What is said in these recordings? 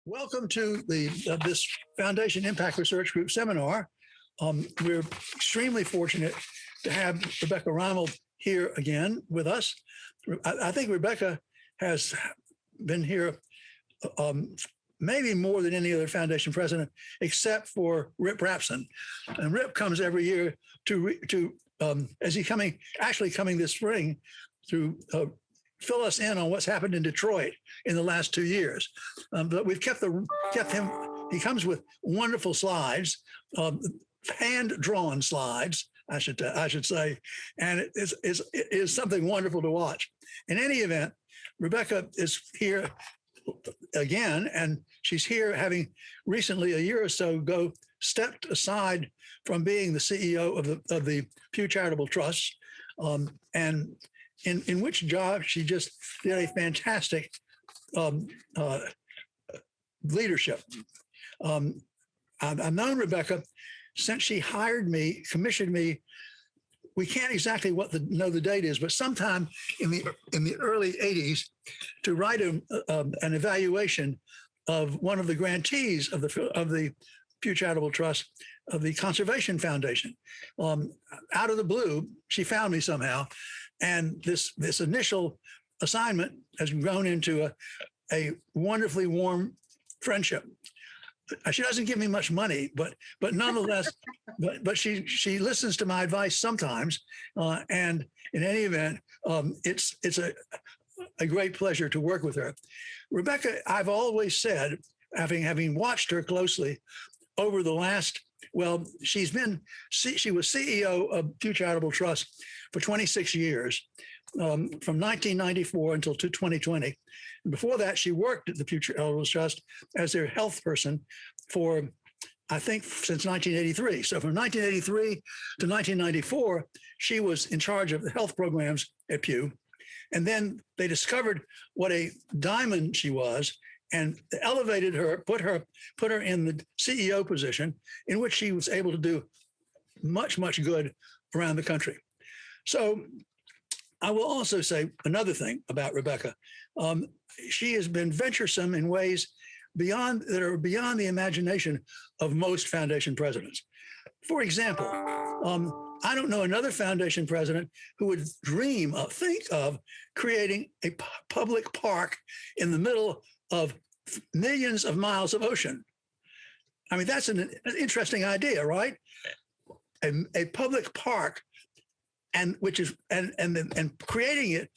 Welcome to this Foundation Impact Research Group seminar. We're extremely fortunate to have Rebecca Rimel here again with us. I think Rebecca has been here maybe more than any other foundation president, except for Rip Rapson. And Rip comes every year as he coming this spring to fill us in on what's happened in Detroit in the last 2 years. But we've kept him. He comes with wonderful slides, hand-drawn slides, I should say, and it is something wonderful to watch. In any event, Rebecca is here again, and she's here having recently, a year or so ago, stepped aside from being the CEO of the Pew Charitable Trusts, and in which job she just did a fantastic leadership. I've known Rebecca since she hired me, commissioned me. We can't exactly know the date is, but sometime in the early 80s, to write an evaluation of one of the grantees of the Pew Charitable Trust of the Conservation Foundation. Out of the blue, she found me somehow, and this initial assignment has grown into a wonderfully warm friendship. She doesn't give me much money, but nonetheless, but she listens to my advice sometimes, and in any event, it's a great pleasure to work with her. Rebecca, I've always said, having watched her closely over the last, she was CEO of Pew Charitable Trust for 26 years, from 1994 until 2020. And before that, she worked at the Pew Charitable Trust as their health person for, I think, since 1983. So from 1983 to 1994, she was in charge of the health programs at Pew. And then they discovered what a diamond she was and elevated her, put her in the CEO position, in which she was able to do much, much good around the country. So I will also say another thing about Rebecca. She has been venturesome in ways that are beyond the imagination of most foundation presidents. For example, I don't know another foundation president who would think of creating a public park in the middle of millions of miles of ocean. I mean, that's an interesting idea, right? A public park, and creating it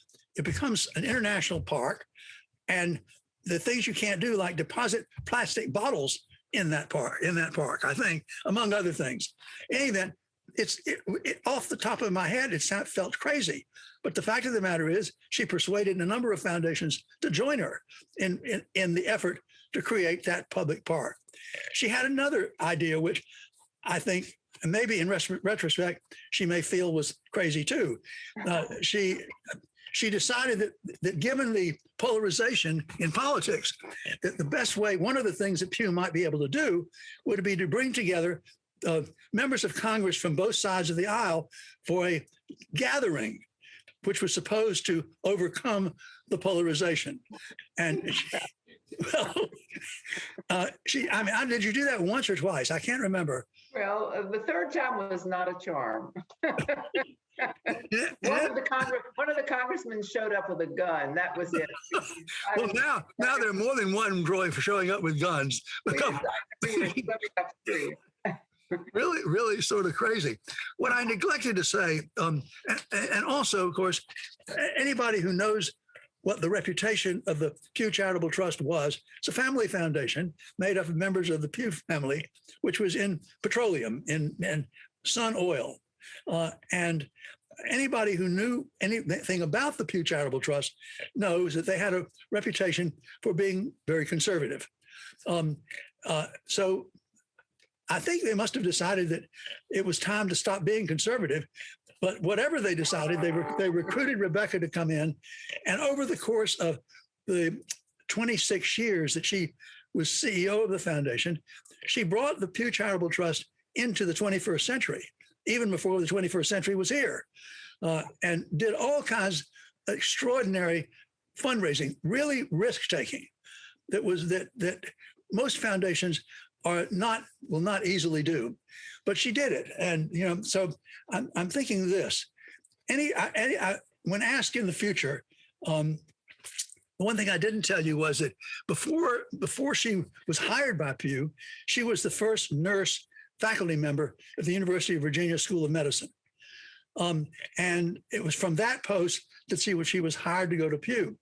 becomes an international park, and the things you can't do, like deposit plastic bottles in that park, I think, among other things. In any event, it off the top of my head, it felt crazy. But the fact of the matter is, she persuaded a number of foundations to join her in the effort to create that public park. She had another idea, which I think, and maybe in retrospect, she may feel was crazy too. She decided that given the polarization in politics, that the best way, one of the things that Pew might be able to do would be to bring together members of Congress from both sides of the aisle for a gathering, which was supposed to overcome the polarization. And did you do that once or twice? I can't remember. Well, the third time was not a charm. One of the congressmen showed up with a gun. That was it. Well, now there are more than one showing up with guns. Really sort of crazy. What I neglected to say, and also, of course, anybody who knows what the reputation of the Pew Charitable Trust was, it's a family foundation made up of members of the Pew family, which was in petroleum, in sun oil. And anybody who knew anything about the Pew Charitable Trust knows that they had a reputation for being very conservative. So I think they must have decided that it was time to stop being conservative. But whatever they decided, they recruited Rebecca to come in. And over the course of the 26 years that she was CEO of the foundation, she brought the Pew Charitable Trust into the 21st century, even before the 21st century was here, and did all kinds of extraordinary fundraising, really risk-taking, that most foundations will not easily do. But she did it. And, so I'm thinking this, when asked in the future, one thing I didn't tell you was that before she was hired by Pew, she was the first nurse faculty member at the University of Virginia School of Medicine. And it was from that post that she was hired to go to Pew.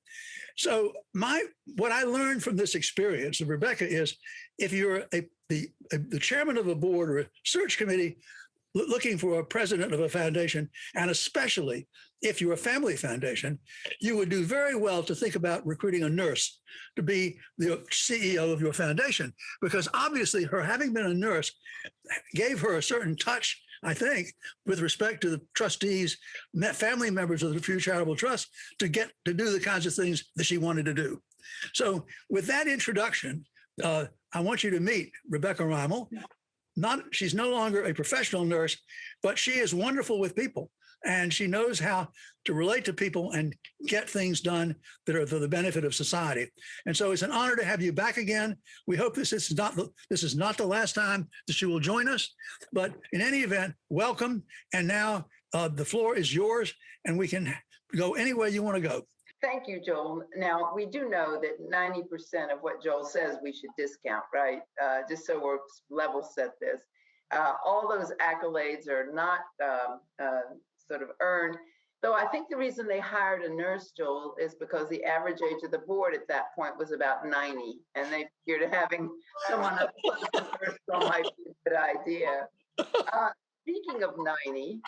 So what I learned from this experience of Rebecca is, if you're the chairman of a board or a search committee looking for a president of a foundation, and especially if you're a family foundation, you would do very well to think about recruiting a nurse to be the CEO of your foundation, because obviously her having been a nurse gave her a certain touch, I think, with respect to the trustees, family members of the Pew Charitable Trust, to do the kinds of things that she wanted to do. So with that introduction, I want you to meet Rebecca Rimel. She's no longer a professional nurse, but she is wonderful with people, and she knows how to relate to people and get things done that are for the benefit of society. And so it's an honor to have you back again. We hope this is not the last time that she will join us, but in any event, welcome. And now the floor is yours, and we can go any way you want to go. Thank you, Joel. Now, we do know that 90% of what Joel says we should discount, right? Just so we're level set this. All those accolades are not sort of earned, though I think the reason they hired a nurse, Joel, is because the average age of the board at that point was about 90, and they figured having someone up first might be a good idea. Speaking of 90,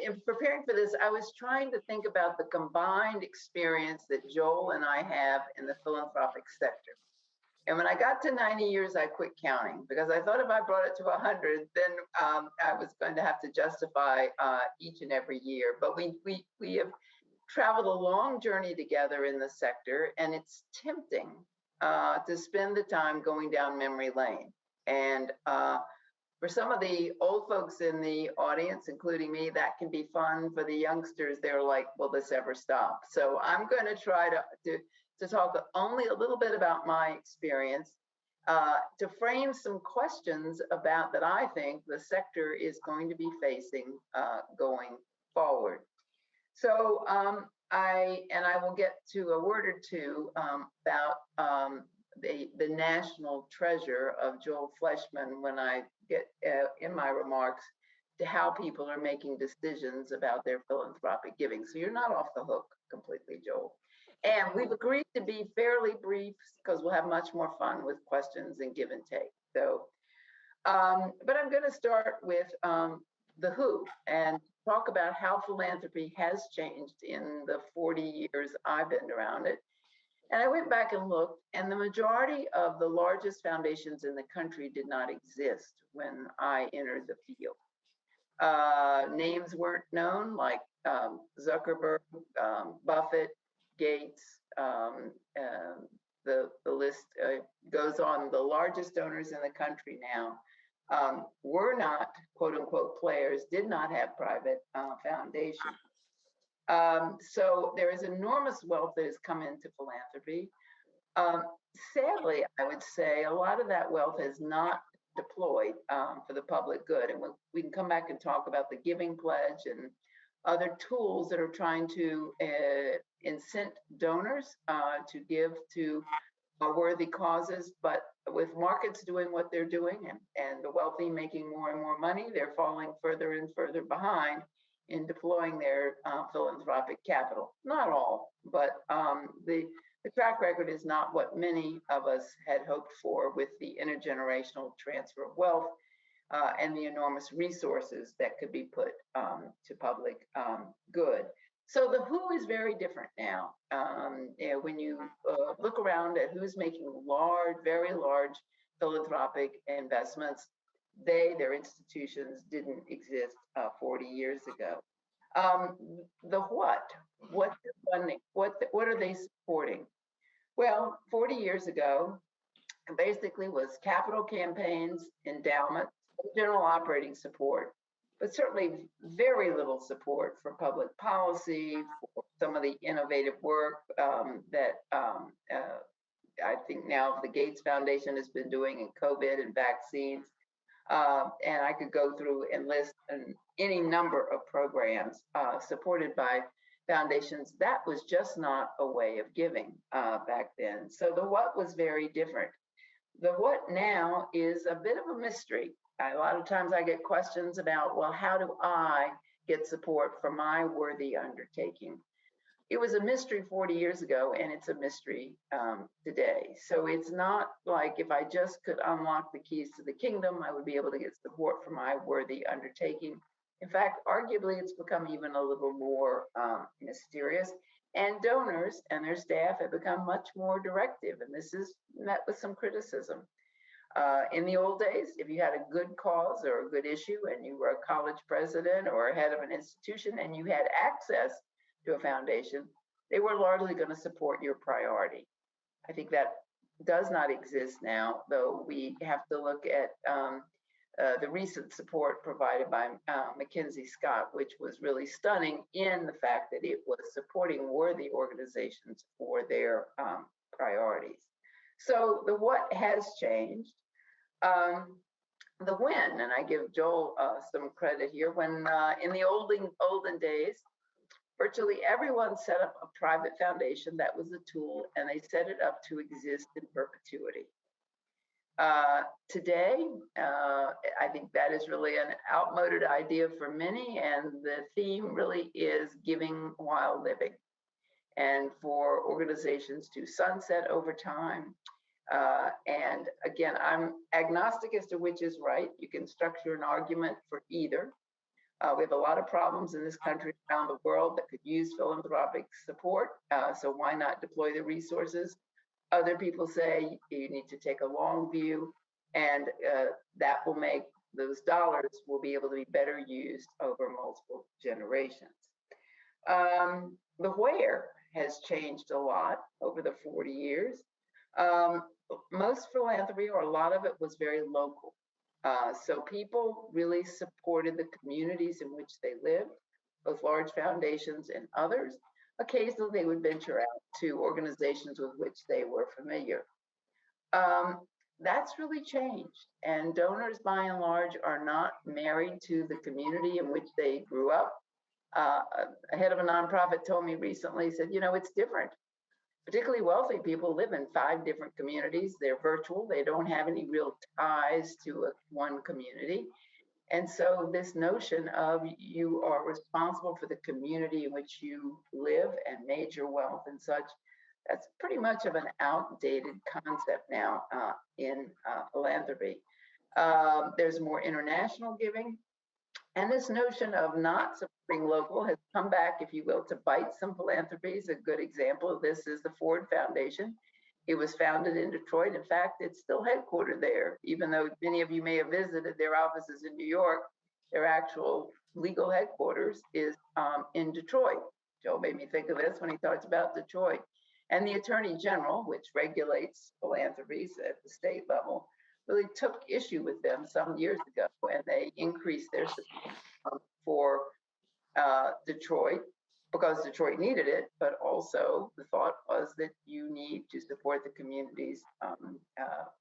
in preparing for this, I was trying to think about the combined experience that Joel and I have in the philanthropic sector. And when I got to 90 years, I quit counting, because I thought if I brought it to 100, then I was going to have to justify each and every year. But we have traveled a long journey together in the sector, and it's tempting to spend the time going down memory lane. And for some of the old folks in the audience, including me, that can be fun. For the youngsters, they're like, will this ever stop? So I'm going to try to talk only a little bit about my experience, to frame some questions about that I think the sector is going to be facing going forward. So I will get to a word or two about the national treasure of Joel Fleshman when I get in my remarks to how people are making decisions about their philanthropic giving. So you're not off the hook completely, Joel. And we've agreed to be fairly brief because we'll have much more fun with questions and give and take. So, but I'm going to start with the who and talk about how philanthropy has changed in the 40 years I've been around it. And I went back and looked, and the majority of the largest foundations in the country did not exist when I entered the field. Names weren't known, like Zuckerberg, Buffett, Gates, the list goes on. The largest donors in the country now were not, quote unquote, players, did not have private foundations. So there is enormous wealth that has come into philanthropy. Sadly, I would say a lot of that wealth is not deployed for the public good. And we can come back and talk about the Giving Pledge and other tools that are trying to incent donors to give to worthy causes. But with markets doing what they're doing and the wealthy making more and more money, they're falling further and further behind in deploying their philanthropic capital. Not all, but the track record is not what many of us had hoped for with the intergenerational transfer of wealth and the enormous resources that could be put to public good. So the who is very different now. When you look around at who's making large, very large philanthropic investments, their institutions didn't exist 40 years ago. The what's the funding? What are they supporting? Well, 40 years ago, it basically was capital campaigns, endowments, general operating support, but certainly very little support for public policy, for some of the innovative work that I think now the Gates Foundation has been doing in COVID and vaccines. And I could go through and list any number of programs supported by foundations. That was just not a way of giving back then. So the what was very different. The what now is a bit of a mystery. A lot of times I get questions about, well, how do I get support for my worthy undertaking? It was a mystery 40 years ago, and it's a mystery today. So it's not like if I just could unlock the keys to the kingdom, I would be able to get support for my worthy undertaking. In fact, arguably, it's become even a little more mysterious. And donors and their staff have become much more directive, and this is met with some criticism. In the old days, if you had a good cause or a good issue and you were a college president or a head of an institution and you had access to a foundation, they were largely going to support your priority. I think that does not exist now, though we have to look at the recent support provided by Mackenzie Scott, which was really stunning in the fact that it was supporting worthy organizations for their priorities. So the what has changed. The when, and I give Joel some credit here, when in the olden days, virtually everyone set up a private foundation that was a tool, and they set it up to exist in perpetuity. Today, I think that is really an outmoded idea for many, and the theme really is giving while living, and for organizations to sunset over time. And again, I'm agnostic as to which is right. You can structure an argument for either. We have a lot of problems in this country, around the world, that could use philanthropic support. So why not deploy the resources? Other people say you need to take a long view, and that will make those dollars will be able to be better used over multiple generations. The where has changed a lot over the 40 years. Most philanthropy, or a lot of it, was very local. So people really supported the communities in which they lived, both large foundations and others. Occasionally, they would venture out to organizations with which they were familiar. That's really changed, and donors, by and large, are not married to the community in which they grew up. A head of a nonprofit told me recently, said, you know, it's different. Particularly wealthy people live in 5 different communities. They're virtual. They don't have any real ties to one community. And so this notion of you are responsible for the community in which you live and made your wealth and such, that's pretty much of an outdated concept now in philanthropy. There's more international giving. And this notion of not supporting local has come back, if you will, to bite some philanthropies. A good example of this is the Ford Foundation. It was founded in Detroit. In fact, it's still headquartered there, even though many of you may have visited their offices in New York. Their actual legal headquarters is in Detroit. Joe made me think of this when he talks about Detroit. And the Attorney General, which regulates philanthropies at the state level, really took issue with them some years ago when they increased their support for Detroit, because Detroit needed it, but also the thought was that you need to support the communities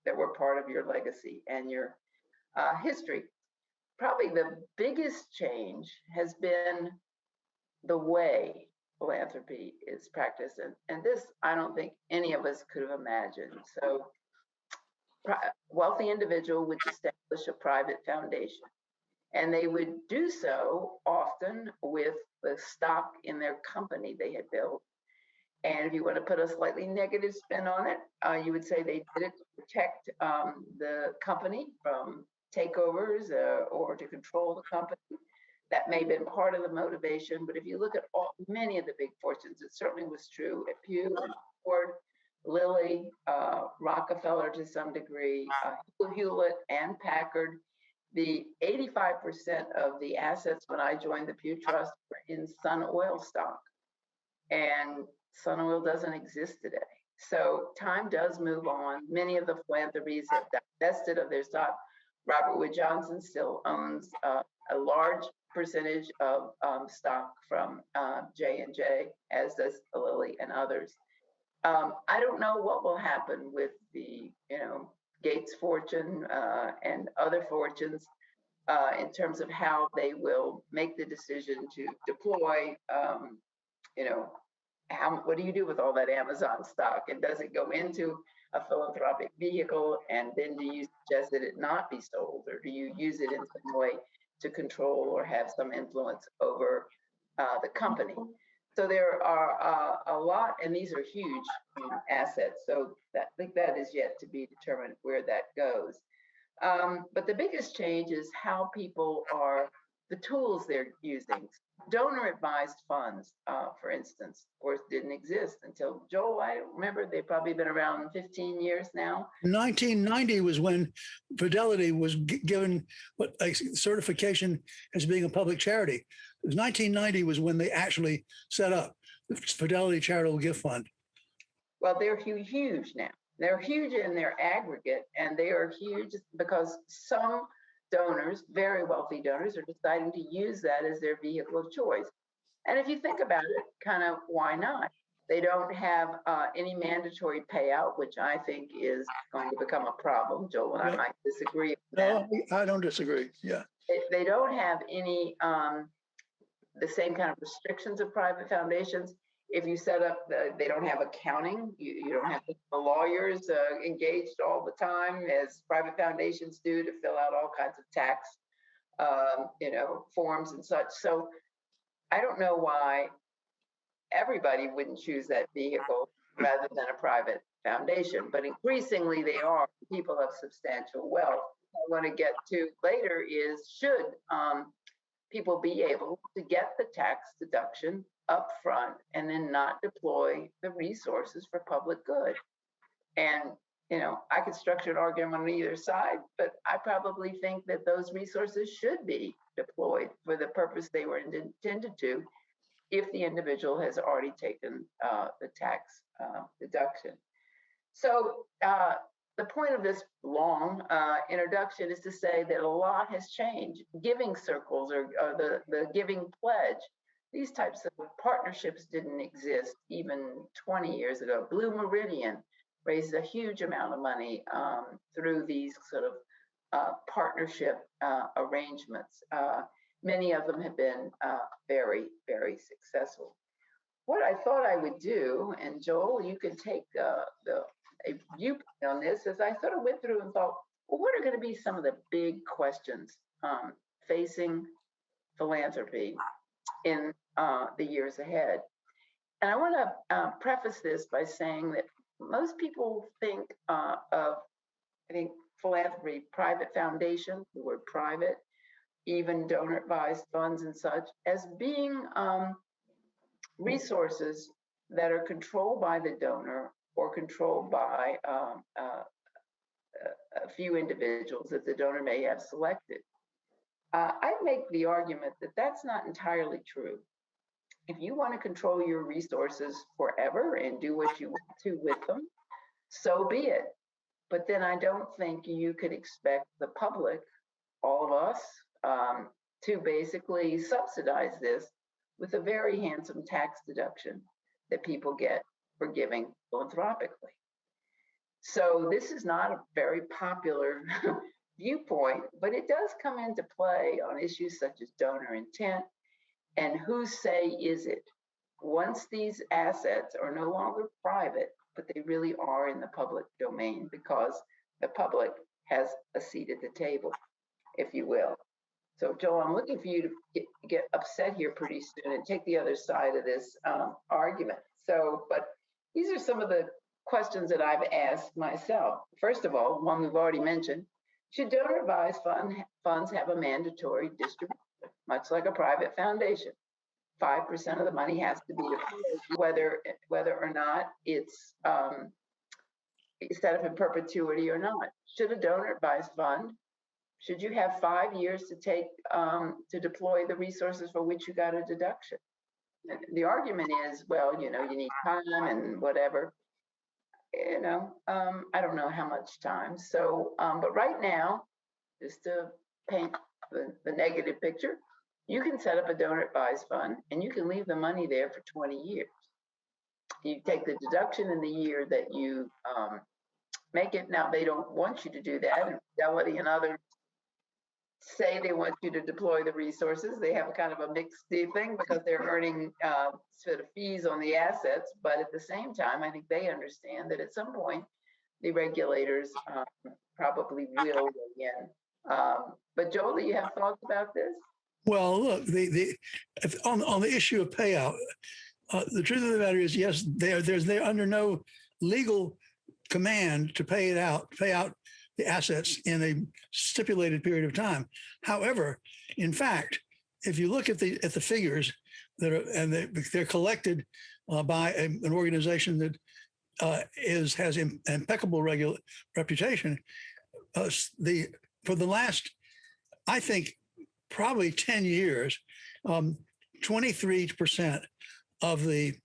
that were part of your legacy and your history. Probably the biggest change has been the way philanthropy is practiced. And this, I don't think any of us could have imagined. So wealthy individual would establish a private foundation, and they would do so often with the stock in their company they had built. And if you want to put a slightly negative spin on it, you would say they did it to protect the company from takeovers or to control the company. That may have been part of the motivation, but if you look at many of the big fortunes, it certainly was true at Pew, Ford, Lilly, Rockefeller to some degree, Hewlett and Packard. The 85% of the assets when I joined the Pew Trust were in Sun Oil stock, and Sun Oil doesn't exist today. So time does move on. Many of the philanthropies have divested of their stock. Robert Wood Johnson still owns a large percentage of stock from J&J, as does Lilly and others. I don't know what will happen with the, Gates fortune and other fortunes in terms of how they will make the decision to deploy, you know, what do you do with all that Amazon stock? And does it go into a philanthropic vehicle? And then do you suggest that it not be sold, or do you use it in some way to control or have some influence over the company? So there are a lot, and these are huge assets. So I think that is yet to be determined where that goes. But the biggest change is how people are, the tools they're using. Donor advised funds, for instance, of course, didn't exist until, Joel, I remember they've probably been around 15 years now. 1990 was when Fidelity was given what a certification as being a public charity. It was 1990 was when they actually set up the Fidelity Charitable Gift Fund. Well, they're huge now. They're huge in their aggregate, and they are huge because some donors, very wealthy donors, are deciding to use that as their vehicle of choice. And if you think about it, kind of why not? They don't have any mandatory payout, which I think is going to become a problem. Joel and I might disagree with that. No, I don't disagree. Yeah. They don't have any, the same kind of restrictions of private foundations. If you set up, they don't have accounting. You don't have the lawyers engaged all the time as private foundations do to fill out all kinds of tax, forms and such. So I don't know why everybody wouldn't choose that vehicle rather than a private foundation, but increasingly they are people of substantial wealth. What I want to get to later is, should people be able to get the tax deduction up front and then not deploy the resources for public good? And, I could structure an argument on either side, but I probably think that those resources should be deployed for the purpose they were intended to, if the individual has already taken the tax deduction. So the point of this long introduction is to say that a lot has changed. Giving circles or the giving pledge, these types of partnerships didn't exist even 20 years ago. Blue Meridian raised a huge amount of money through these sort of partnership arrangements. Many of them have been very, very successful. What I thought I would do, and Joel, you can take a viewpoint on this, is I sort of went through and thought, well, what are going to be some of the big questions facing philanthropy in the years ahead? And I want to preface this by saying that most people think philanthropy, private foundation, the word private, even donor advised funds and such, as being resources that are controlled by the donor or controlled by a few individuals that the donor may have selected. I make the argument that that's not entirely true. If you want to control your resources forever and do what you want to with them, so be it. But then I don't think you could expect the public, all of us, to basically subsidize this with a very handsome tax deduction that people get for giving philanthropically. So this is not a very popular viewpoint, but it does come into play on issues such as donor intent and whose say is it. Once these assets are no longer private, but they really are in the public domain because the public has a seat at the table, if you will. So Joel, I'm looking for you to get upset here pretty soon and take the other side of this argument. So, but these are some of the questions that I've asked myself. First of all, one we've already mentioned, should donor advised funds have a mandatory distribution, much like a private foundation? 5% of the money has to be deployed, whether or not it's set up in perpetuity or not. Should a donor advised fund, should you have 5 years to take to deploy the resources for which you got a deduction? The argument is, well, you need time and whatever. I don't know how much time. So, but right now, just to paint the negative picture, you can set up a donor advised fund and you can leave the money there for 20 years. you take the deduction in the year that you make it. Now, they don't want you to do that. And Fidelity and others say they want you to deploy the resources. They have a kind of a mixed thing because they're earning sort of fees on the assets. But at the same time, I think they understand that at some point, the regulators probably will weigh in. But Joel, do you have thoughts about this? Well, look, on the issue of payout, the truth of the matter is, yes, they're under no legal command to pay out the assets in a stipulated period of time. However, in fact, if you look at the figures that are, they're collected by an organization that has impeccable reputation. For the last, I think, probably 10 years, 23% of the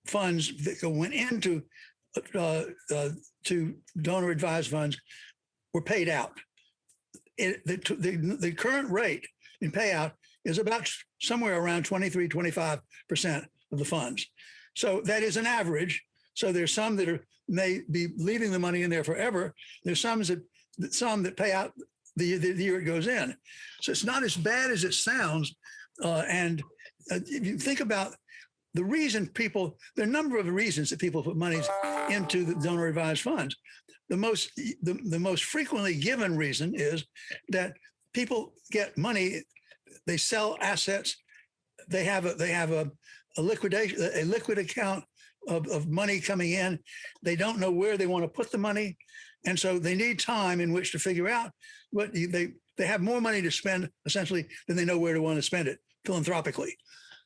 funds that went into to donor advised funds were paid out. The current rate in payout is about somewhere around 23-25% of the funds. So that is an average. So there's some that may be leaving the money in there forever. There's some that pay out the year it goes in. So it's not as bad as it sounds. And if you think about the reason there are a number of reasons that people put monies into the donor advised funds. The most frequently given reason is that people get money, they sell assets, they have a liquid account of money coming in. They don't know where they want to put the money. And so they need time in which to figure out what they have more money to spend essentially than they know where to want to spend it philanthropically.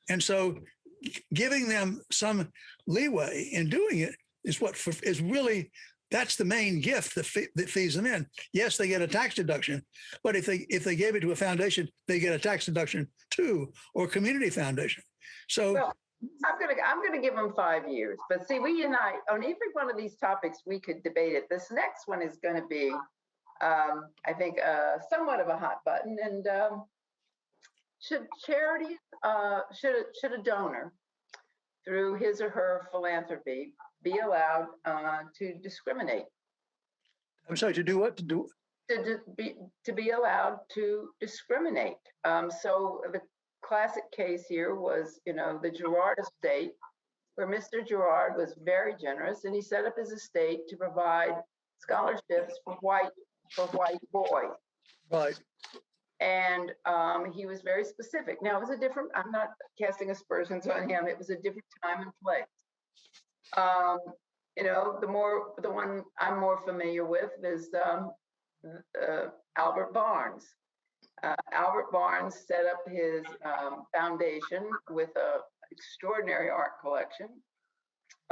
And so giving them some leeway in doing it is really, that's the main gift that feeds them in. Yes, they get a tax deduction, but if they gave it to a foundation, they get a tax deduction too, or community foundation. So well, I'm gonna give them 5 years. But see, we and I on every one of these topics we could debate it. This next one is going to be, I think, somewhat of a hot button. And should charity, should a donor, through his or her philanthropy, be allowed to discriminate? I'm sorry, to do what? To be allowed to discriminate. So the classic case here was, the Girard estate, where Mr. Girard was very generous, and he set up his estate to provide scholarships for white boys. Right. And he was very specific. Now, it was a different, I'm not casting aspersions on him, it was a different time and place. The one I'm more familiar with is Albert Barnes. Albert Barnes set up his foundation with an extraordinary art collection,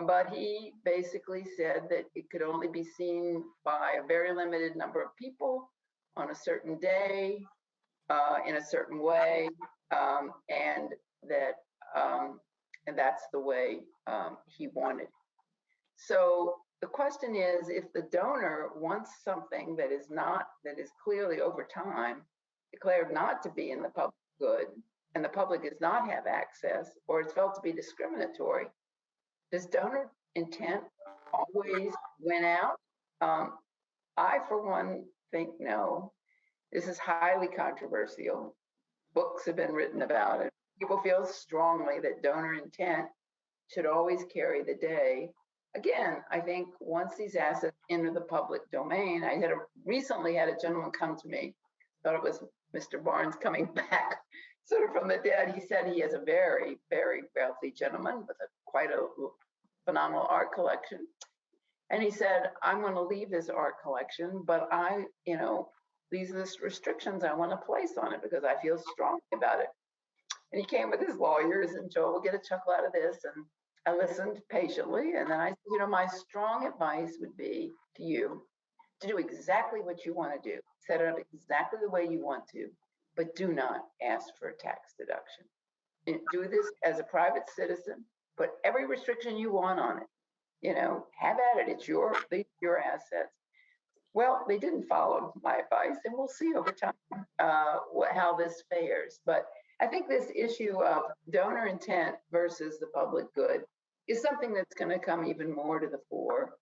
but he basically said that it could only be seen by a very limited number of people on a certain day, in a certain way, and that's the way he wanted. So the question is, if the donor wants something that is clearly over time declared not to be in the public good, and the public does not have access, or it's felt to be discriminatory, does donor intent always win out? I, for one, think no. This is highly controversial. Books have been written about it. People feel strongly that donor intent should always carry the day. Again, I think once these assets enter the public domain, I recently had a gentleman come to me, thought it was Mr. Barnes coming back sort of from the dead. He said he is a very, very wealthy gentleman with quite a phenomenal art collection. And he said, I'm going to leave this art collection, but these are the restrictions I want to place on it because I feel strongly about it. And he came with his lawyers, and Joel will get a chuckle out of this. And I listened patiently. And then I said, my strong advice would be to you to do exactly what you want to do. Set it up exactly the way you want to, but do not ask for a tax deduction. Do this as a private citizen, put every restriction you want on it. Have at it. It's your assets. Well, they didn't follow my advice, and we'll see over time how this fares. But I think this issue of donor intent versus the public good is something that's going to come even more to the fore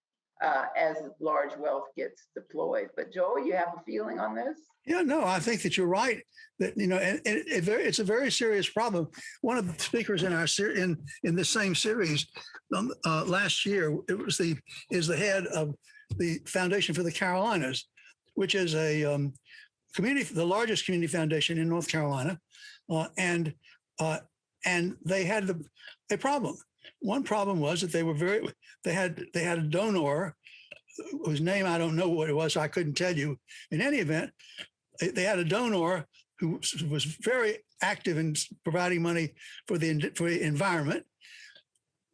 as large wealth gets deployed. But Joel, you have a feeling on this? Yeah, no, I think that you're right. That it's a very serious problem. One of the speakers in our in this same series last year, is the head of the Foundation for the Carolinas, which is a the largest community foundation in North Carolina, and they had a problem. One problem was that they had a donor whose name I don't know what it was, so I couldn't tell you. In any event, they had a donor who was very active in providing money for the environment.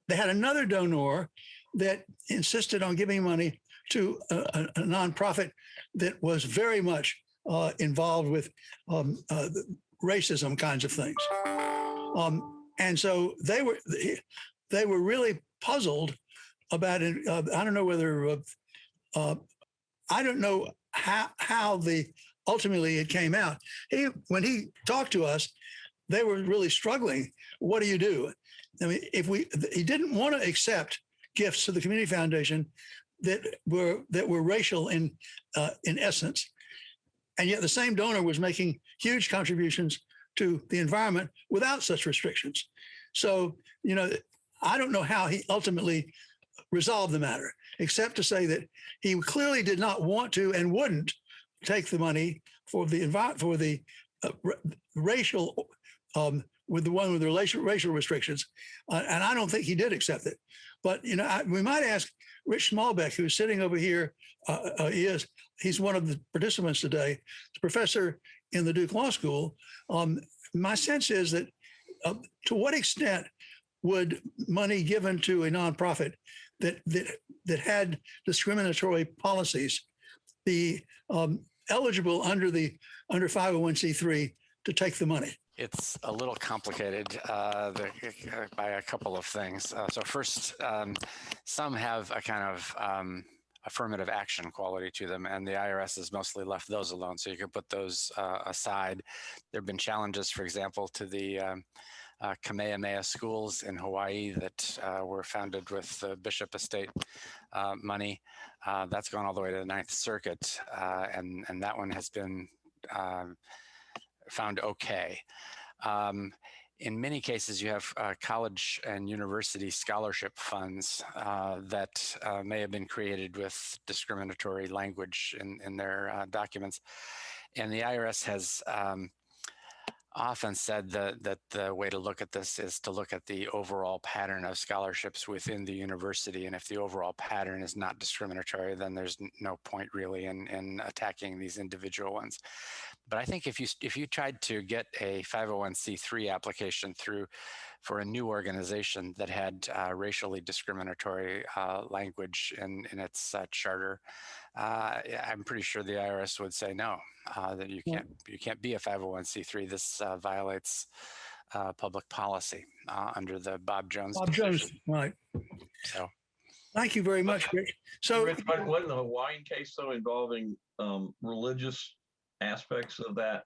They had another donor that insisted on giving money to a nonprofit that was very much involved with racism kinds of things. And so they were really puzzled about it. I don't know whether I don't know how ultimately it came out. When he talked to us, they were really struggling. What do you do? I mean, he didn't want to accept gifts to the community foundation that were racial in essence, and yet the same donor was making huge contributions to the environment without such restrictions. So, I don't know how he ultimately resolved the matter, except to say that he clearly did not want to and wouldn't take the money for the racial with the one with the racial restrictions, and I don't think he did accept it. But we might ask Rich Smallbeck, who's sitting over here. He's one of the participants today. He's a professor in the Duke Law School. My sense is that to what extent would money given to a nonprofit that had discriminatory policies be eligible under 501c3 to take the money? It's a little complicated by a couple of things. So first, some have a kind of affirmative action quality to them, and the IRS has mostly left those alone. So you can put those aside. There have been challenges, for example, to the Kamehameha schools in Hawaii that were founded with Bishop Estate money. That's gone all the way to the Ninth Circuit, and that one has been found okay. In many cases, you have college and university scholarship funds that may have been created with discriminatory language in their documents. And the IRS has often said that the way to look at this is to look at the overall pattern of scholarships within the university. And if the overall pattern is not discriminatory, then there's no point really in attacking these individual ones. But I think if you tried to get a 501c3 application through for a new organization that had racially discriminatory language in its charter, I'm pretty sure the IRS would say no, that you can't be a 501c3. This violates public policy under the Bob Jones decision. Right. So, thank you very much, Rich. So, Rich, wasn't the Hawaiian case though involving religious aspects of that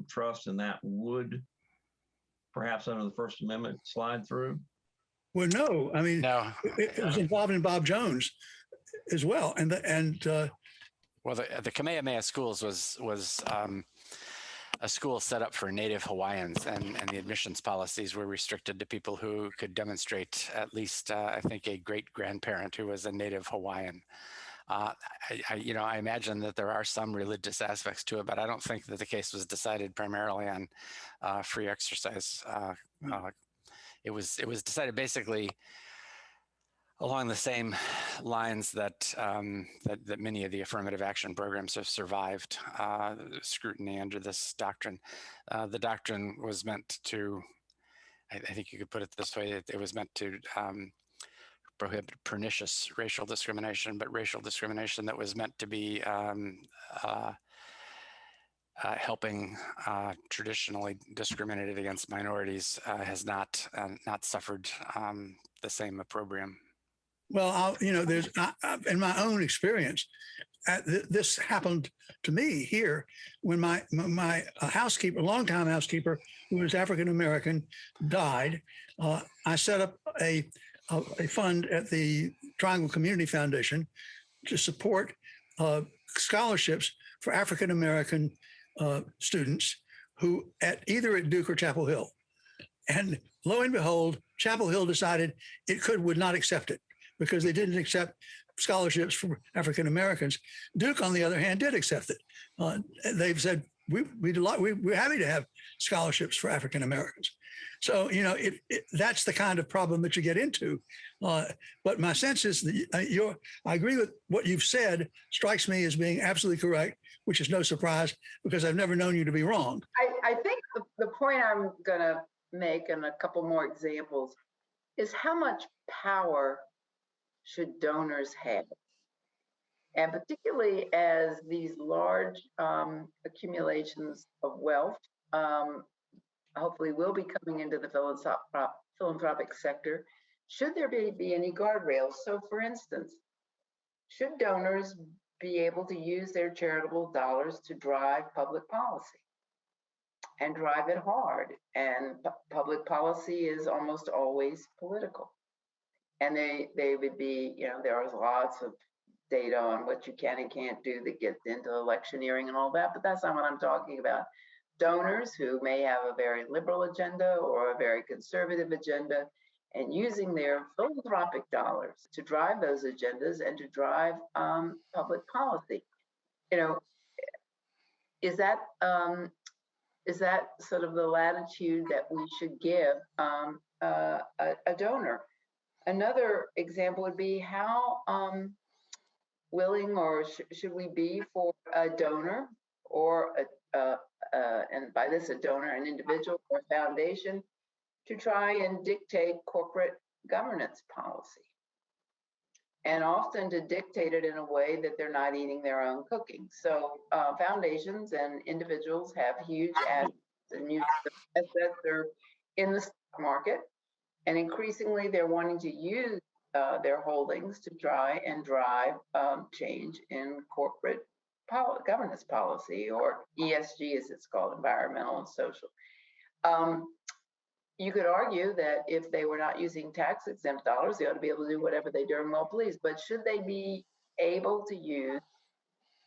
trust, and that would perhaps under the First Amendment slide through? Well, no, I mean, no. It was involving Bob Jones as well, Well, the Kamehameha schools was a school set up for Native Hawaiians, and the admissions policies were restricted to people who could demonstrate at least, I think, a great-grandparent who was a Native Hawaiian. I imagine that there are some religious aspects to it, but I don't think that the case was decided primarily on free exercise. It was decided basically along the same lines that many of the affirmative action programs have survived scrutiny under this doctrine. The doctrine was meant to, I think you could put it this way, it was meant to prohibit pernicious racial discrimination, but racial discrimination that was meant to be helping traditionally discriminated against minorities has not suffered the same opprobrium. well, there's in my own experience, this happened to me here when my housekeeper, longtime housekeeper, who was African American, died. I set up a fund at the Triangle Community Foundation to support scholarships for African American students who either at Duke or Chapel Hill. And lo and behold, Chapel Hill decided it would not accept it because they didn't accept scholarships for African Americans. Duke, on the other hand, did accept it. They've said, we're happy to have scholarships for African Americans. So, that's the kind of problem that you get into. But my sense is that I agree with what you've said, strikes me as being absolutely correct, which is no surprise because I've never known you to be wrong. I think the point I'm going to make, and a couple more examples, is how much power should donors have? And particularly as these large accumulations of wealth hopefully will be coming into the philanthropic sector, should there be any guardrails? So for instance, should donors be able to use their charitable dollars to drive public policy and drive it hard? And public policy is almost always political. And they would be, there is lots of data on what you can and can't do that gets into electioneering and all that, but that's not what I'm talking about. Donors who may have a very liberal agenda or a very conservative agenda and using their philanthropic dollars to drive those agendas and to drive public policy. Is that sort of the latitude that we should give a donor? Another example would be how willing or should we be for a donor or and by this a donor, an individual or foundation, to try and dictate corporate governance policy, and often to dictate it in a way that they're not eating their own cooking. So foundations and individuals have huge assets and huge assets are in the stock market, and increasingly they're wanting to use their holdings to try and drive change in corporate governance policy, or ESG as it's called, environmental and social. You could argue that if they were not using tax exempt dollars, they ought to be able to do whatever they darn well please. But should they be able to use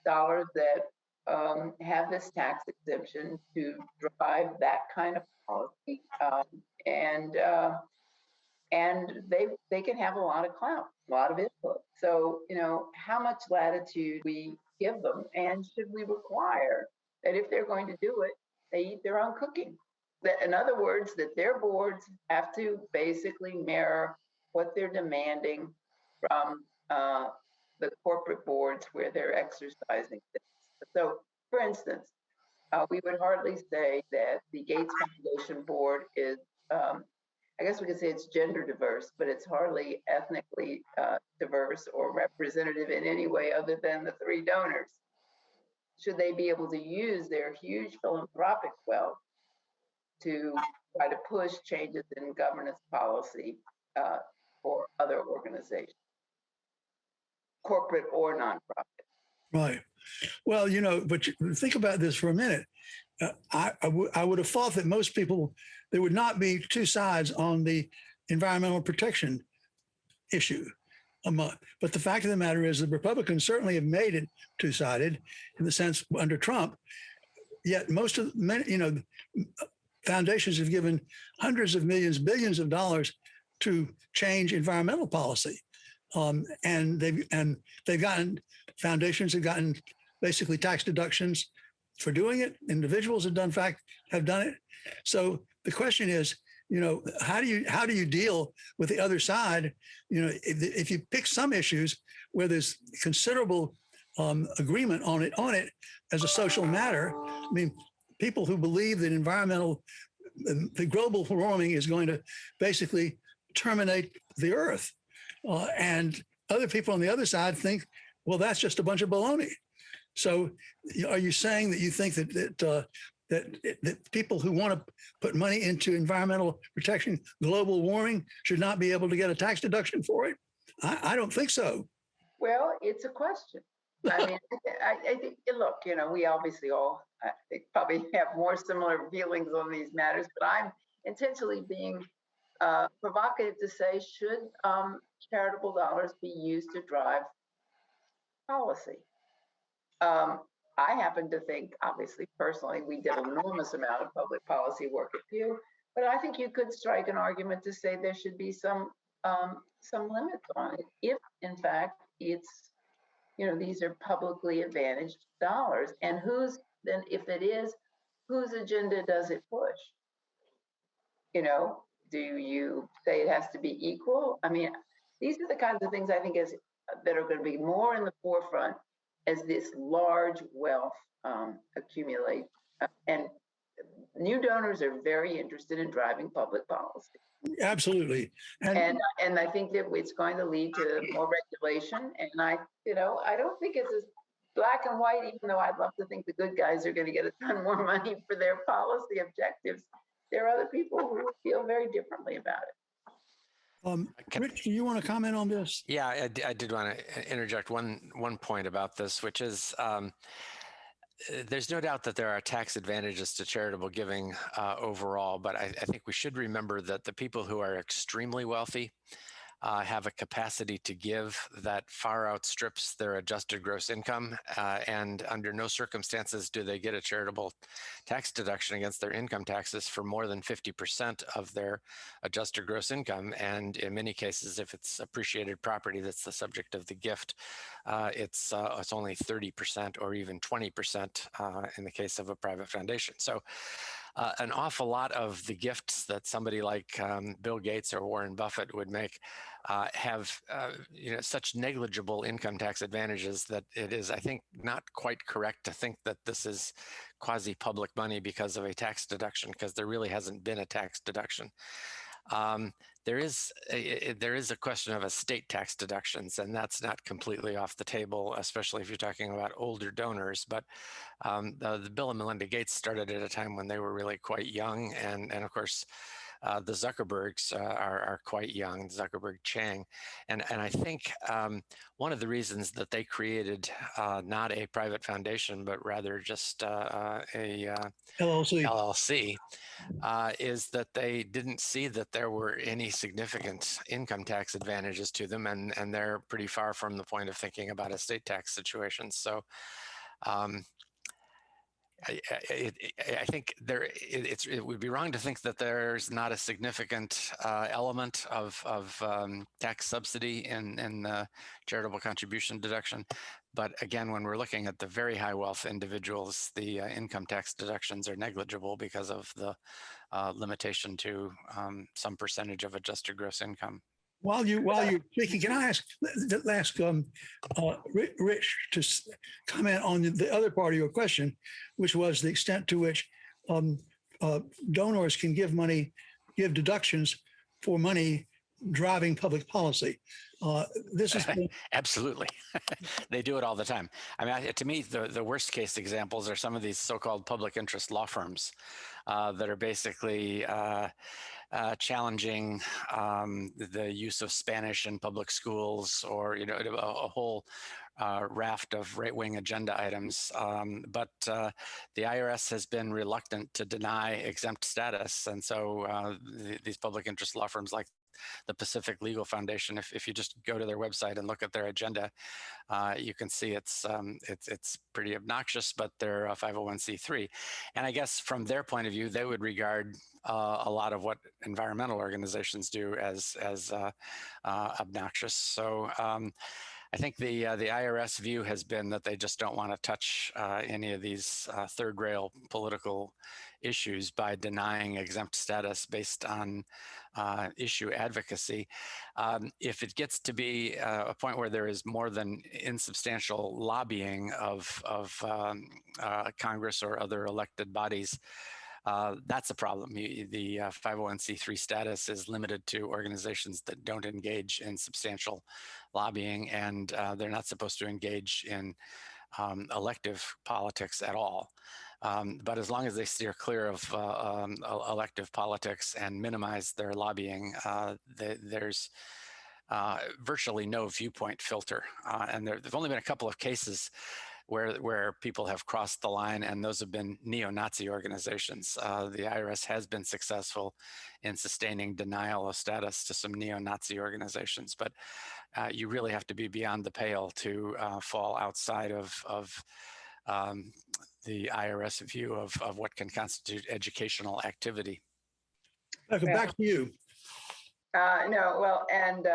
dollars that have this tax exemption to drive that kind of policy? And they can have a lot of clout, a lot of input. So, how much latitude we give them, and should we require that if they're going to do it, they eat their own cooking? That, in other words, that their boards have to basically mirror what they're demanding from the corporate boards where they're exercising this. So, for instance, we would hardly say that the Gates Foundation board is I guess we could say it's gender diverse, but it's hardly ethnically diverse or representative in any way other than the 3 donors. Should they be able to use their huge philanthropic wealth to try to push changes in governance policy for other organizations, corporate or nonprofit? Right. Well, but think about this for a minute. I would have thought that most people, there would not be 2 sides on the environmental protection issue. But the fact of the matter is the Republicans certainly have made it 2-sided in the sense under Trump, yet foundations have given hundreds of millions, billions of dollars to change environmental policy. And foundations have gotten basically tax deductions for doing it. Individuals have done it. So the question is, how do you deal with the other side? If you pick some issues where there's considerable agreement on it as a social matter. I mean, people who believe that the global warming is going to basically terminate the Earth, and other people on the other side think, well, that's just a bunch of baloney. So, are you saying that you think that people who want to put money into environmental protection, global warming, should not be able to get a tax deduction for it? I don't think so. Well, it's a question. I mean, I think, look, we obviously all, I think, probably have more similar feelings on these matters, but I'm intentionally being provocative to say, should charitable dollars be used to drive policy? I happen to think, obviously, personally, we did an enormous amount of public policy work at Pew, but I think you could strike an argument to say there should be some limits on it, if in fact it's, these are publicly advantaged dollars, and then if it is, whose agenda does it push? Do you say it has to be equal? I mean, these are the kinds of things I think that are going to be more in the forefront as this large wealth accumulate. And new donors are very interested in driving public policy. Absolutely. And I think that it's going to lead to more regulation. And I don't think it's as black and white, even though I'd love to think the good guys are going to get a ton more money for their policy objectives. There are other people who feel very differently about it. Rich, do you want to comment on this? Yeah, I did want to interject one point about this, which is there's no doubt that there are tax advantages to charitable giving overall, but I think we should remember that the people who are extremely wealthy have a capacity to give that far outstrips their adjusted gross income, and under no circumstances do they get a charitable tax deduction against their income taxes for more than 50% of their adjusted gross income. And in many cases, if it's appreciated property that's the subject of the gift, it's only 30% or even 20% in the case of a private foundation. So an awful lot of the gifts that somebody like Bill Gates or Warren Buffett would make have such negligible income tax advantages that it is, I think, not quite correct to think that this is quasi-public money because of a tax deduction, because there really hasn't been a tax deduction. There is a question of estate tax deductions, and that's not completely off the table, especially if you're talking about older donors. But the Bill and Melinda Gates started at a time when they were really quite young, and of course, the Zuckerbergs are quite young, Zuckerberg Chang. And I think one of the reasons that they created not a private foundation, but rather just a LLC is that they didn't see that there were any significant income tax advantages to them, and they're pretty far from the point of thinking about estate tax situations. So I think it would be wrong to think that there's not a significant element of tax subsidy in the charitable contribution deduction. But again, when we're looking at the very high wealth individuals, the income tax deductions are negligible because of the limitation to some percentage of adjusted gross income. While you're speaking, can I ask Rich to comment on the other part of your question, which was the extent to which donors can give deductions for money driving public policy. This is absolutely. They do it all the time. I mean, to me, the worst case examples are some of these so-called public interest law firms that are basically challenging the use of Spanish in public schools, or a whole raft of right-wing agenda items. But the IRS has been reluctant to deny exempt status, and so these public interest law firms like the Pacific Legal Foundation, if you just go to their website and look at their agenda, you can see it's pretty obnoxious, but they're a 501c3. And I guess from their point of view, they would regard a lot of what environmental organizations do as obnoxious. So I think the IRS view has been that they just don't want to touch any of these third rail political issues by denying exempt status based on issue advocacy. If it gets to be a point where there is more than insubstantial lobbying of Congress or other elected bodies, that's a problem. The 501c3 status is limited to organizations that don't engage in substantial lobbying, and they're not supposed to engage in elective politics at all. But as long as they steer clear of elective politics and minimize their lobbying, there's virtually no viewpoint filter. And there've only been a couple of cases where people have crossed the line, and those have been neo-Nazi organizations. The IRS has been successful in sustaining denial of status to some neo-Nazi organizations, but you really have to be beyond the pale to fall outside of the IRS view of what can constitute educational activity. Back to you. No, well, and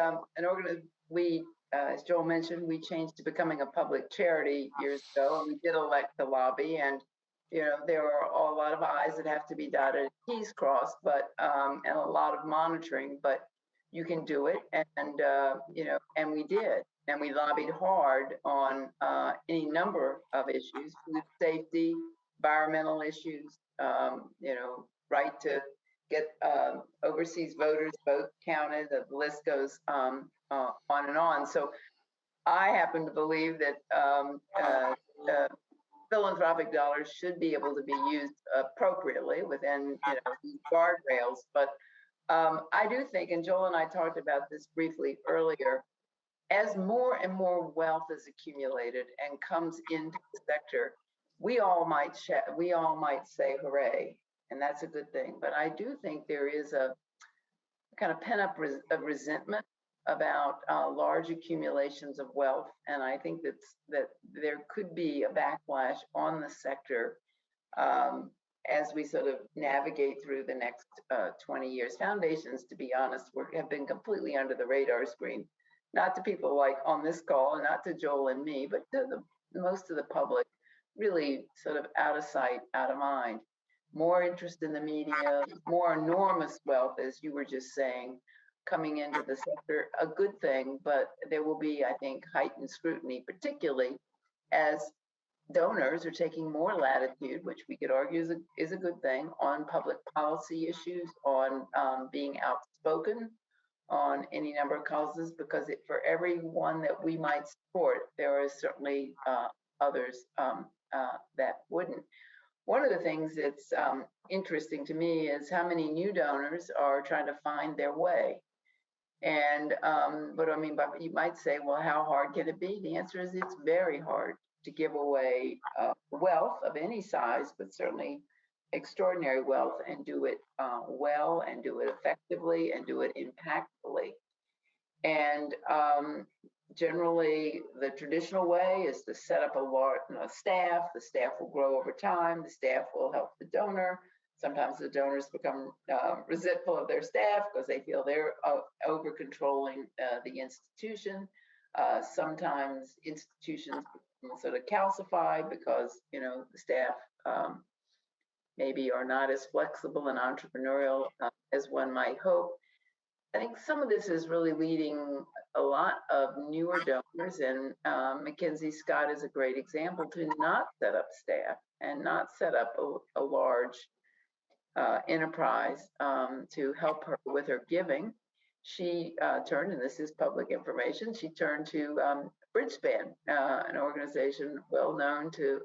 as Joel mentioned, we changed to becoming a public charity years ago, and we did elect the lobby, and there are a lot of I's that have to be dotted, T's crossed, but and a lot of monitoring, but you can do it, and and we did, and we lobbied hard on any number of issues: food safety, environmental issues, right to get overseas voters vote counted. The list goes on and on. So I happen to believe that philanthropic dollars should be able to be used appropriately within these guardrails. But I do think, and Joel and I talked about this briefly earlier, as more and more wealth is accumulated and comes into the sector, we all might say hooray, and that's a good thing. But I do think there is a kind of pent-up resentment about large accumulations of wealth, and I think that there could be a backlash on the sector as we sort of navigate through the next 20 years. Foundations, to be honest, have been completely under the radar screen, not to people like on this call, and not to Joel and me, but to most of the public, really sort of out of sight, out of mind. More interest in the media, more enormous wealth, as you were just saying, coming into the sector, a good thing, but there will be, I think, heightened scrutiny, particularly as donors are taking more latitude, which we could argue is a good thing, on public policy issues, on being outspoken on any number of causes, because for every one that we might support, there are certainly others that wouldn't. One of the things that's interesting to me is how many new donors are trying to find their way. And what I mean by, you might say, well, how hard can it be? The answer is it's very hard to give away wealth of any size, but certainly extraordinary wealth, and do it well, and do it effectively, and do it impactfully. And generally, the traditional way is to set up a staff. The staff will grow over time. The staff will help the donor. Sometimes the donors become resentful of their staff because they feel they're over controlling the institution. Sometimes institutions sort of calcify because the staff maybe are not as flexible and entrepreneurial as one might hope. I think some of this is really leading a lot of newer donors, and Mackenzie Scott is a great example, to not set up staff and not set up a large enterprise to help her with her giving. She turned, and this is public information, she turned to Bridgespan, an organization well known to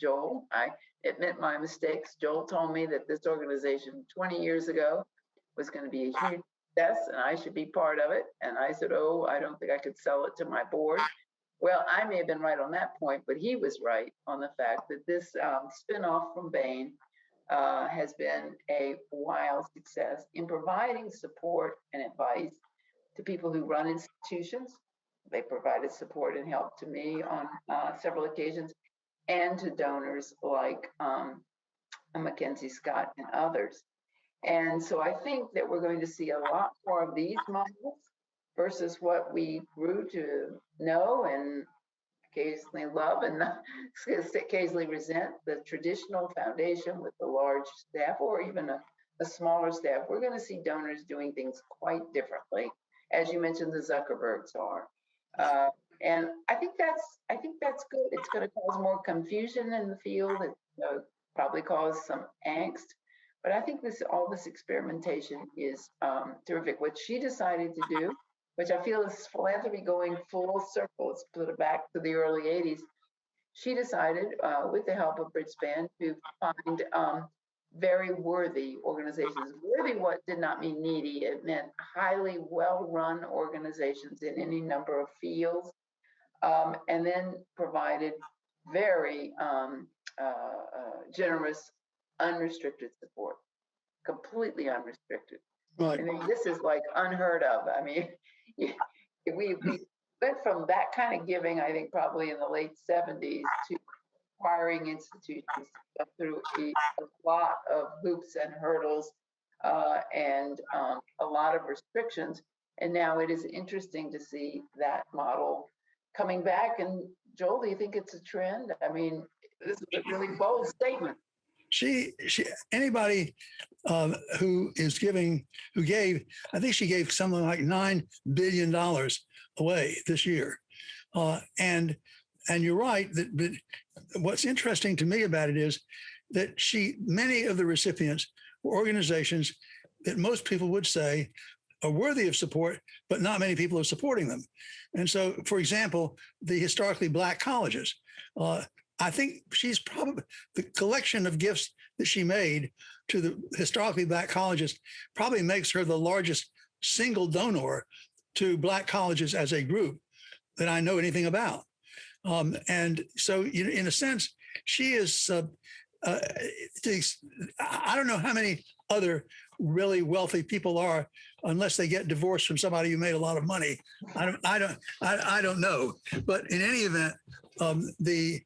Joel. I admit my mistakes. Joel told me that this organization 20 years ago was going to be a huge success and I should be part of it. And I said, oh, I don't think I could sell it to my board. Well, I may have been right on that point, but he was right on the fact that this spinoff from Bain has been a wild success in providing support and advice to people who run institutions. They provided support and help to me on several occasions, and to donors like Mackenzie Scott and others. And so I think that we're going to see a lot more of these models versus what we grew to know and occasionally love and occasionally resent, the traditional foundation with the large staff, or even a smaller staff. We're going to see donors doing things quite differently, as you mentioned, the Zuckerbergs are. And I think that's good. It's going to cause more confusion in the field. It probably cause some angst. But I think all this experimentation is terrific. What she decided to do, which I feel is philanthropy going full circle, let's put it back to the early 80s. She decided, with the help of Bridgespan, to find very worthy organizations. Worthy what did not mean needy. It meant highly well-run organizations in any number of fields, and then provided very generous, unrestricted support, completely unrestricted. Right. I mean, this is like unheard of. I mean, we went from that kind of giving, I think, probably in the late 70s to acquiring institutions through a lot of hoops and hurdles and a lot of restrictions. And now it is interesting to see that model coming back. And Joel, do you think it's a trend? I mean, this is a really bold statement. Anybody who gave, I think she gave something like $9 billion away this year. And you're right that what's interesting to me about it is that many of the recipients were organizations that most people would say are worthy of support, but not many people are supporting them. And so, for example, the historically Black colleges, I think she's probably, the collection of gifts that she made to the historically Black colleges probably makes her the largest single donor to Black colleges as a group that I know anything about. And so, in a sense, she is, I don't know how many other really wealthy people are unless they get divorced from somebody who made a lot of money. I don't know. But in any event, the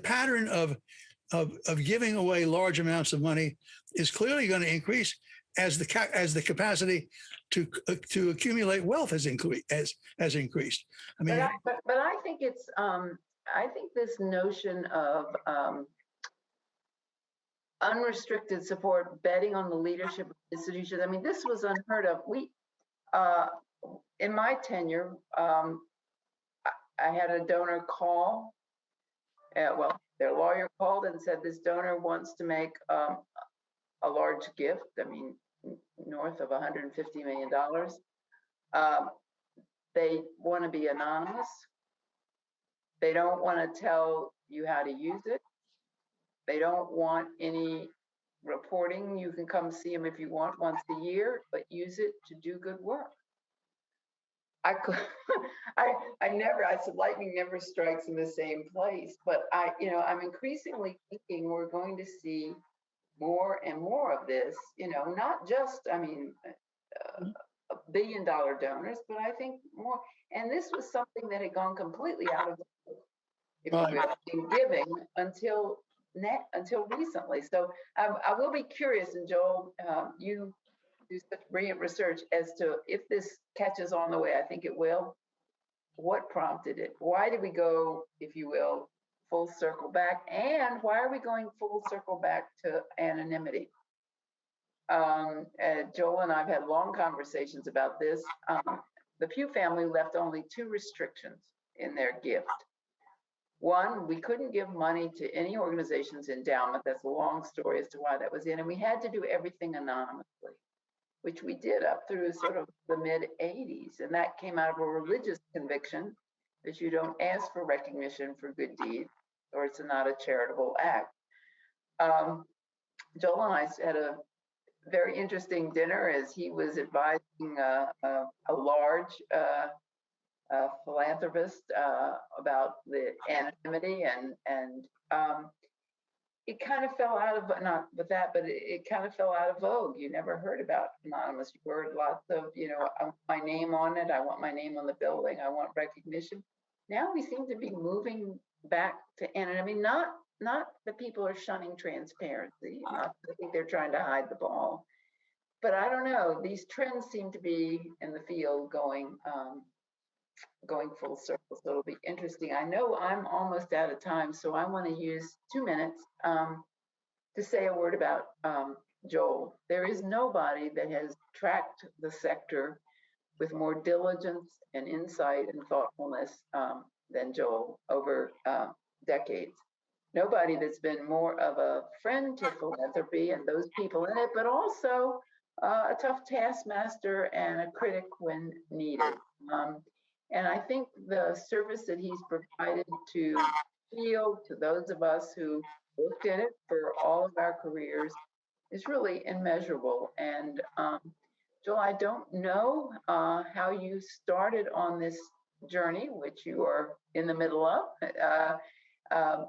pattern of giving away large amounts of money is clearly going to increase as the capacity to accumulate wealth has increased. I mean, but I think it's I think this notion of unrestricted support, betting on the leadership of institutions. I mean, this was unheard of. In my tenure, I had a donor call. Well, their lawyer called and said this donor wants to make a large gift. I mean, north of $150 million. They want to be anonymous. They don't want to tell you how to use it. They don't want any reporting. You can come see them if you want once a year, but use it to do good work. I said lightning never strikes in the same place, but I'm increasingly thinking we're going to see more and more of this, not just, $1 billion donors, but I think more. And this was something that had gone completely out of if you will, in giving until recently. So I will be curious, and Joel, you do such brilliant research as to if this catches on the way I think it will. What prompted it? Why did we go, if you will, full circle back? And why are we going full circle back to anonymity? Joel and I've had long conversations about this. The Pew family left only 2 restrictions in their gift. One, we couldn't give money to any organization's endowment. That's a long story as to why that was in. And we had to do everything anonymously, which we did up through sort of the mid-'80s. And that came out of a religious conviction that you don't ask for recognition for good deeds, or it's not a charitable act. Joel and I had a very interesting dinner as he was advising a large philanthropist about the anonymity, and it kind of fell out of, not with that, but it kind of fell out of vogue. You never heard about anonymous. You heard lots of, I want my name on it. I want my name on the building. I want recognition. Now we seem to be moving back to anonymity. Not that people are shunning transparency. Not that I think they're trying to hide the ball. But I don't know. These trends seem to be in the field going full circle. So it'll be interesting. I know I'm almost out of time, so I want to use 2 minutes to say a word about Joel. There is nobody that has tracked the sector with more diligence and insight and thoughtfulness than Joel over decades. Nobody that's been more of a friend to philanthropy and those people in it, but also a tough taskmaster and a critic when needed. And I think the service that he's provided to field, to those of us who looked at it for all of our careers is really immeasurable. And Joel, I don't know how you started on this journey, which you are in the middle of,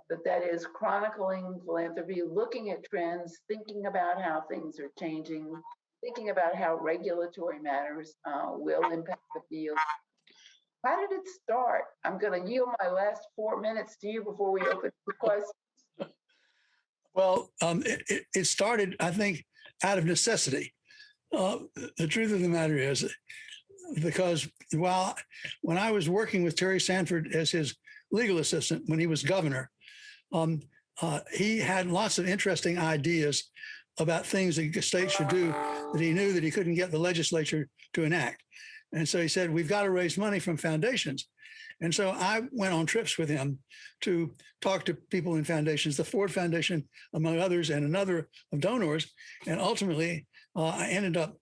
but that is chronicling philanthropy, looking at trends, thinking about how things are changing, thinking about how regulatory matters will impact the field. How did it start? I'm going to yield my last 4 minutes to you before we open the questions. Well, it started, I think, out of necessity. The truth of the matter is, because when I was working with Terry Sanford as his legal assistant when he was governor, he had lots of interesting ideas about things that states should do that he knew that he couldn't get the legislature to enact. And so he said, we've got to raise money from foundations. And so I went on trips with him to talk to people in foundations, the Ford Foundation, among others, and another of donors. And ultimately, I ended up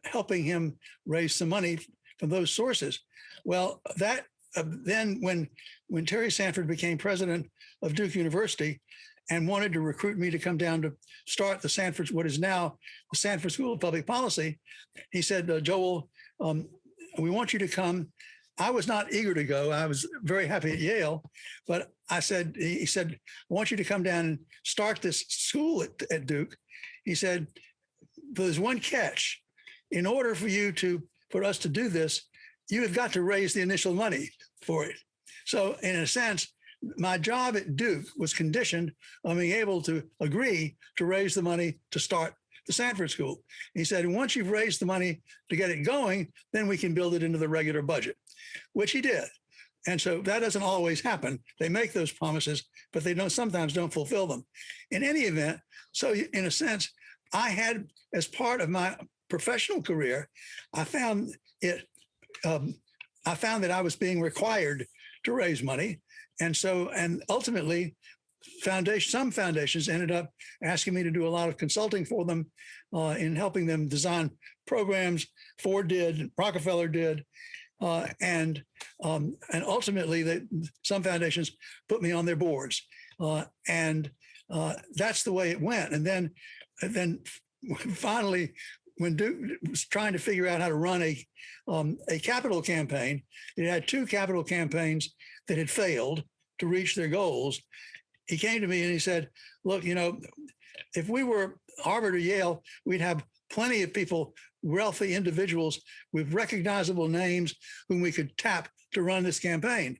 helping him raise some money from those sources. Well, that then when Terry Sanford became president of Duke University and wanted to recruit me to come down to start the Sanford, what is now the Sanford School of Public Policy, he said, Joel, we want you to come. I was not eager to go. I was very happy at Yale, but he said, I want you to come down and start this school at Duke. He said, there's one catch. In order for us to do this, you have got to raise the initial money for it. So in a sense, my job at Duke was conditioned on being able to agree to raise the money to start the Sanford School. He said, once you've raised the money to get it going, then we can build it into the regular budget, which he did. And so that doesn't always happen. They make those promises, but they sometimes don't fulfill them. In any event, so in a sense, I had, as part of my professional career, I found that I was being required to raise money. And ultimately, some foundations ended up asking me to do a lot of consulting for them in helping them design programs. Ford did, Rockefeller did, and ultimately, some foundations put me on their boards, and that's the way it went. And then finally, when Duke was trying to figure out how to run a capital campaign, it had two capital campaigns that had failed to reach their goals. He came to me and he said, look, if we were Harvard or Yale, we'd have plenty of people, wealthy individuals with recognizable names whom we could tap to run this campaign.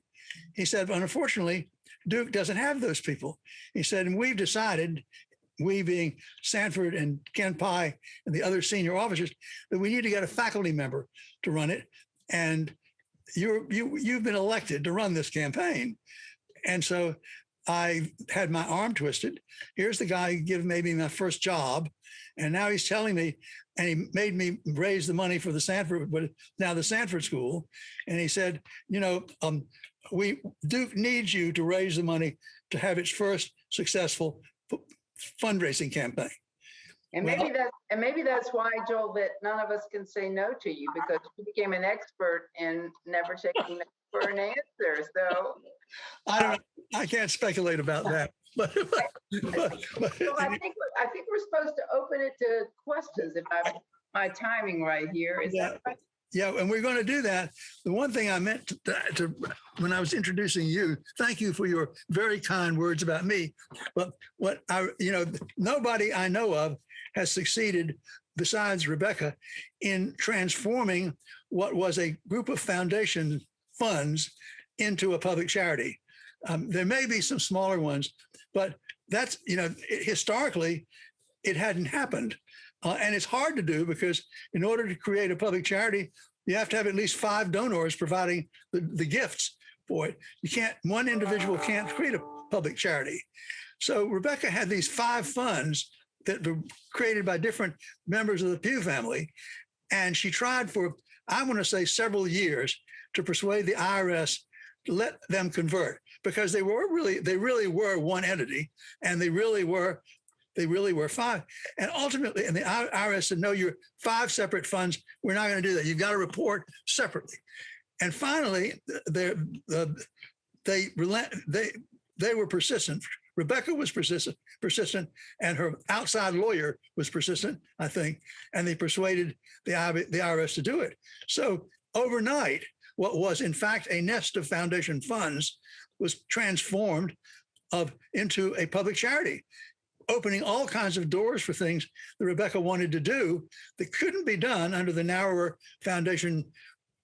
He said, but unfortunately, Duke doesn't have those people. He said, and we've decided, we being Sanford and Ken Pye and the other senior officers, that we need to get a faculty member to run it. And you've been elected to run this campaign. And so I had my arm twisted. Here's the guy who gave maybe my first job. And now he's telling me, and he made me raise the money for the Sanford, but now the Sanford School. And he said, Duke needs you to raise the money to have its first successful fundraising campaign. And maybe that's why, Joel, that none of us can say no to you, because you became an expert in never taking no for an answer. So I can't speculate about that. But so I think we're supposed to open it to questions if I have my timing right here. Is that right? Yeah, and we're going to do that. The one thing I meant to when I was introducing you, thank you for your very kind words about me. But nobody I know of has succeeded besides Rebecca in transforming what was a group of foundation funds into a public charity. There may be some smaller ones, but that's, historically, it hadn't happened. And it's hard to do because in order to create a public charity, you have to have at least 5 donors providing the gifts for it. One individual can't create a public charity. So Rebecca had these 5 funds that were created by different members of the Pew family. And she tried for, I want to say, several years to persuade the IRS to let them convert, because they really were one entity, and they really were 5. And ultimately, and the IRS said, no, you're 5 separate funds. We're not going to do that. You've got to report separately. And finally, they were persistent. Rebecca was persistent, and her outside lawyer was persistent, I think, and they persuaded the IRS to do it. So overnight, what was in fact a nest of foundation funds was transformed into a public charity, opening all kinds of doors for things that Rebecca wanted to do that couldn't be done under the narrower foundation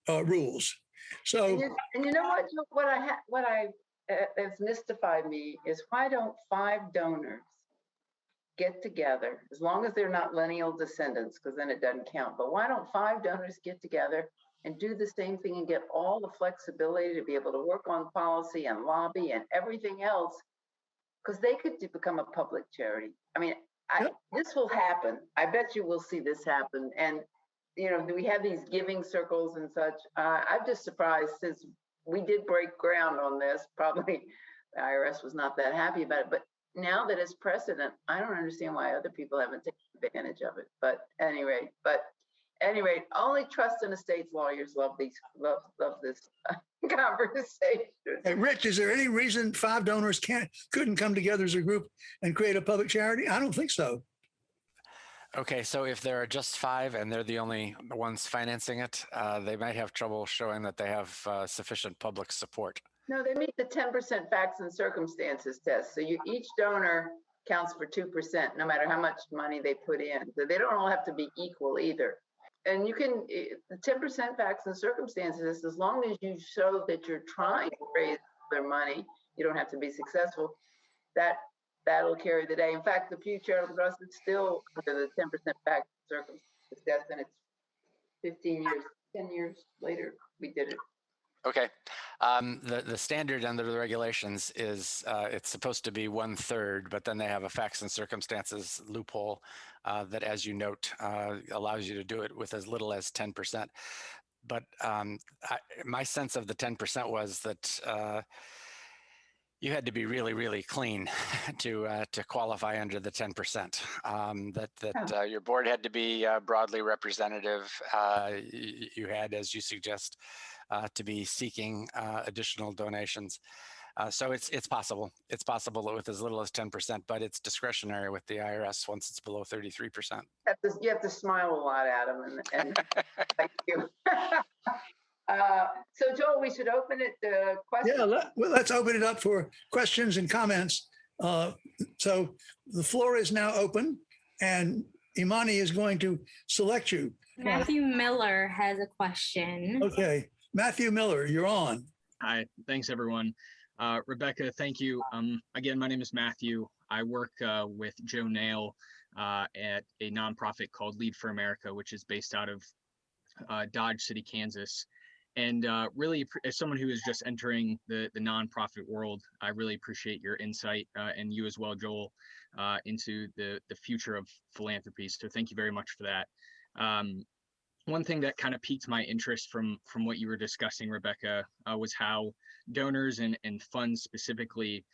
rules. So, and you know what has mystified me is why don't 5 donors get together, as long as they're not lineal descendants, because then it doesn't count. But why don't 5 donors get together and do the same thing and get all the flexibility to be able to work on policy and lobby and everything else? Because they could become a public charity. I mean, this will happen. I bet you will see this happen. And, you know, we have these giving circles and such. I'm just surprised, since we did break ground on this. Probably the IRS was not that happy about it. But now that it's precedent, I don't understand why other people haven't taken advantage of it. But anyway, only trust and estates lawyers love this conversation. Hey, Rich, is there any reason 5 donors couldn't come together as a group and create a public charity? I don't think so. Okay, so if there are just 5 and they're the only ones financing it, they might have trouble showing that they have sufficient public support. No, they meet the 10% facts and circumstances test. So each donor counts for 2%, no matter how much money they put in. So they don't all have to be equal either. And you can, the 10% facts and circumstances, as long as you show that you're trying to raise their money, you don't have to be successful, that'll carry the day. In fact, the Pew Charitable Trust is still under the 10% facts and circumstances test, and it's 10 years later, we did it. Okay. The standard under the regulations is it's supposed to be 1/3, but then they have a facts and circumstances loophole that, as you note, allows you to do it with as little as 10%. But my sense of the 10% was that you had to be really, really clean to qualify under the 10%. That your board had to be broadly representative. You had, as you suggest, to be seeking additional donations. So it's possible. It's possible with as little as 10%, but it's discretionary with the IRS once it's below 33%. You have to smile a lot at them, and thank you. So Joel, we should open it to questions. Yeah, let's open it up for questions and comments. So the floor is now open, and Imani is going to select you. Matthew Miller has a question. Okay, Matthew Miller, you're on. Hi, thanks everyone. Rebecca, thank you. Again, my name is Matthew. I work with Joe Nail at a nonprofit called Lead for America, which is based out of Dodge City, Kansas. And really, as someone who is just entering the nonprofit world, I really appreciate your insight, and you as well, Joel, into the future of philanthropy. So thank you very much for that. One thing that kind of piqued my interest from what you were discussing, Rebecca, was how donors and funds specifically,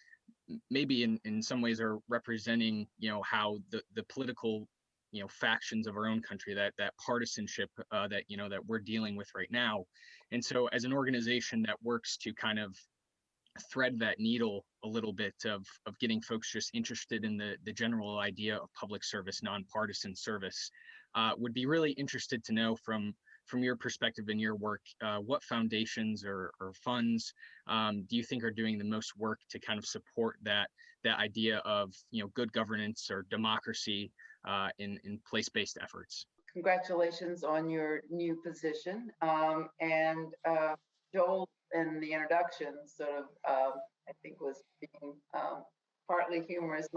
maybe in some ways, are representing, how the political, factions of our own country, that partisanship that we're dealing with right now. And so as an organization that works to kind of thread that needle a little bit of getting folks just interested in the general idea of public service, nonpartisan service, would be really interested to know from your perspective in your work, what foundations or funds do you think are doing the most work to kind of support that idea of good governance or democracy in place-based efforts? Congratulations on your new position. And Joel, in the introduction, sort of, I think was being partly humorous.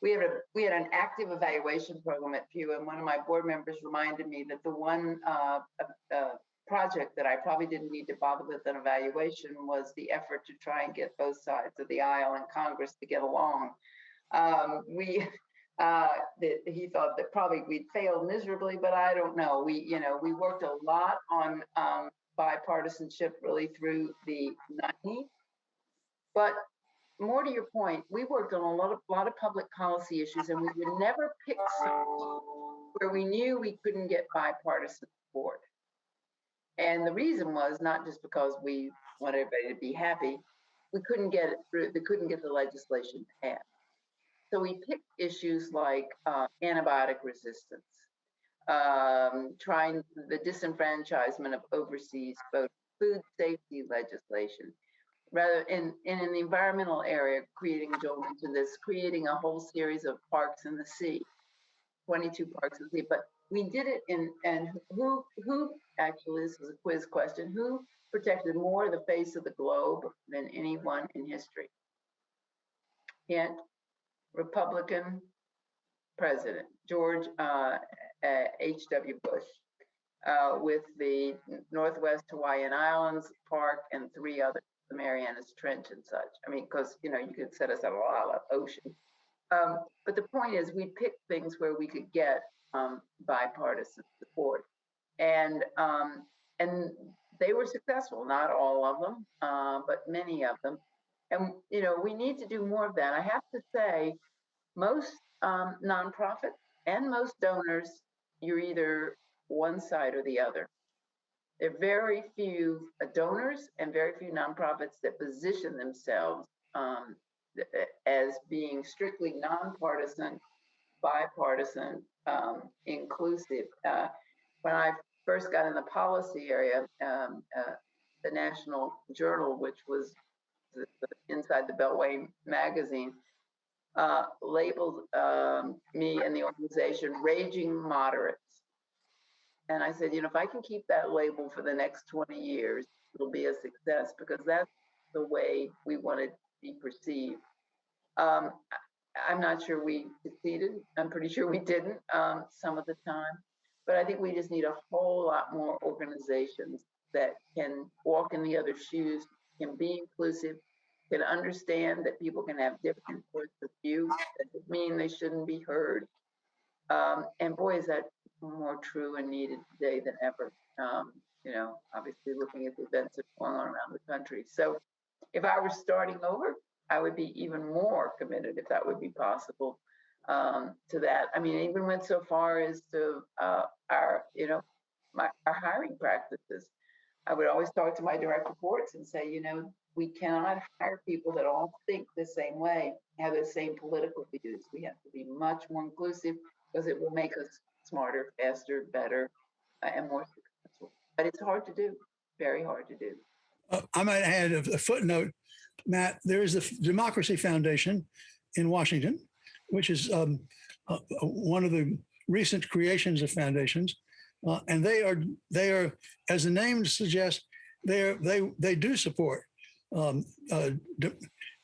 We had an active evaluation program at Pew, and one of my board members reminded me that the one project that I probably didn't need to bother with an evaluation was the effort to try and get both sides of the aisle in Congress to get along. He thought that probably we'd failed miserably, but I don't know. We worked a lot on bipartisanship really through the 90s, but more to your point, we worked on a lot of public policy issues, and we would never pick something where we knew we couldn't get bipartisan support. And the reason was not just because we want everybody to be happy, we couldn't get it through. They couldn't get the legislation passed. So we picked issues like antibiotic resistance, trying the disenfranchisement of overseas voters, food safety legislation. Rather in the environmental area, Joel mentioned this, creating a whole series of parks in the sea, 22 parks in the sea. But we did it and who actually, this is a quiz question, who protected more of the face of the globe than anyone in history? Hint, Republican president, George H.W. Bush, with the Northwest Hawaiian Islands Park and 3 others, the Marianas Trench and such. I mean, because, you could set us up a lot of ocean. But the point is, we picked things where we could get bipartisan support. And they were successful, not all of them, but many of them. And, we need to do more of that. I have to say, most nonprofits and most donors, you're either one side or the other. There are very few donors and very few nonprofits that position themselves as being strictly nonpartisan, bipartisan, inclusive. When I first got in the policy area, the National Journal, which was inside the Beltway magazine, labeled me and the organization raging moderates. And I said, if I can keep that label for the next 20 years, it'll be a success, because that's the way we want to be perceived. I'm not sure we succeeded. I'm pretty sure we didn't some of the time. But I think we just need a whole lot more organizations that can walk in the other shoes, can be inclusive, can understand that people can have different points of view. That doesn't mean they shouldn't be heard. And boy, is that more true and needed today than ever. Obviously looking at the events that are going on around the country. So if I were starting over, I would be even more committed, if that would be possible, to that. I mean, I even went so far as to our hiring practices. I would always talk to my direct reports and say, we cannot hire people that all think the same way, have the same political views. We have to be much more inclusive, because it will make us smarter, faster, better, and more successful. But it's hard to do, very hard to do. I might add a footnote, Matt. There is the Democracy Foundation in Washington, which is one of the recent creations of foundations, and they are, as the name suggests, they do support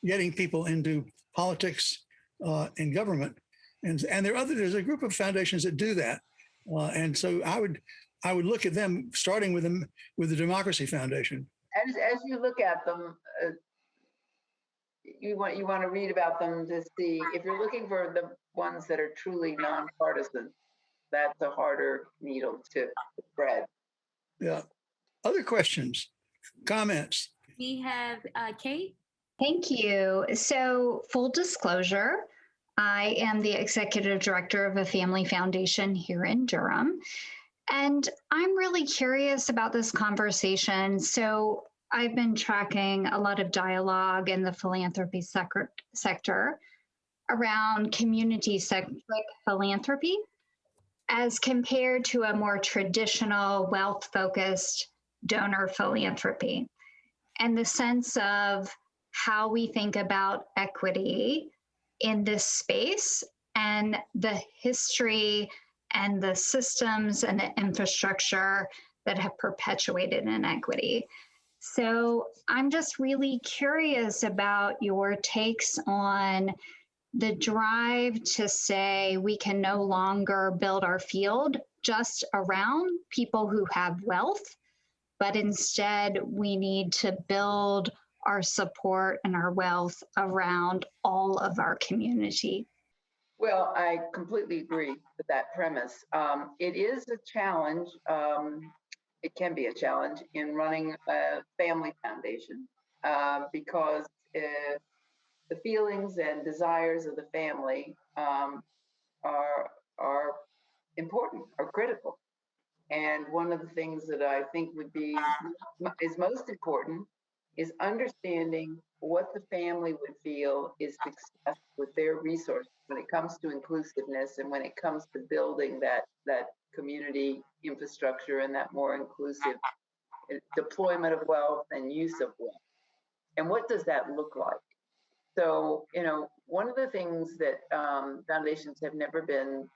getting people into politics and government, and there's a group of foundations that do that, and so I would look at them, starting with the Democracy Foundation. As you look at them, you want to read about them to see if you're looking for the ones that are truly nonpartisan. That's a harder needle to thread. Yeah. Other questions, comments? We have Kate. Thank you. So, full disclosure, I am the executive director of a family foundation here in Durham. And I'm really curious about this conversation. So I've been tracking a lot of dialogue in the philanthropy sector around community-centric philanthropy as compared to a more traditional wealth-focused donor philanthropy. And the sense of how we think about equity in this space and the history and the systems and the infrastructure that have perpetuated inequity. So I'm just really curious about your takes on the drive to say we can no longer build our field just around people who have wealth, but instead we need to build our support and our wealth around all of our community. Well, I completely agree with that premise. It is a challenge. It can be a challenge in running a family foundation because the feelings and desires of the family are important, are critical. And one of the things that I think is most important is understanding what the family would feel is success with their resources when it comes to inclusiveness and when it comes to building that community infrastructure and that more inclusive deployment of wealth and use of wealth. And what does that look like? So, one of the things that foundations have never been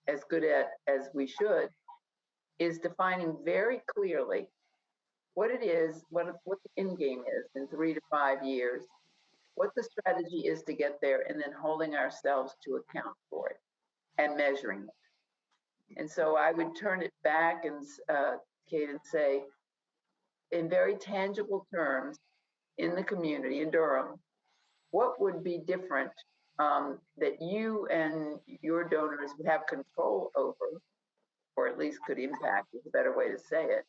as good at as we should is defining very clearly what it is, what the end game is in 3 to 5 years, what the strategy is to get there, and then holding ourselves to account for it and measuring it. And so I would turn it back and, Kate, and say, in very tangible terms, in the community in Durham, what would be different that you and your donors would have control over, or at least could impact is a better way to say it.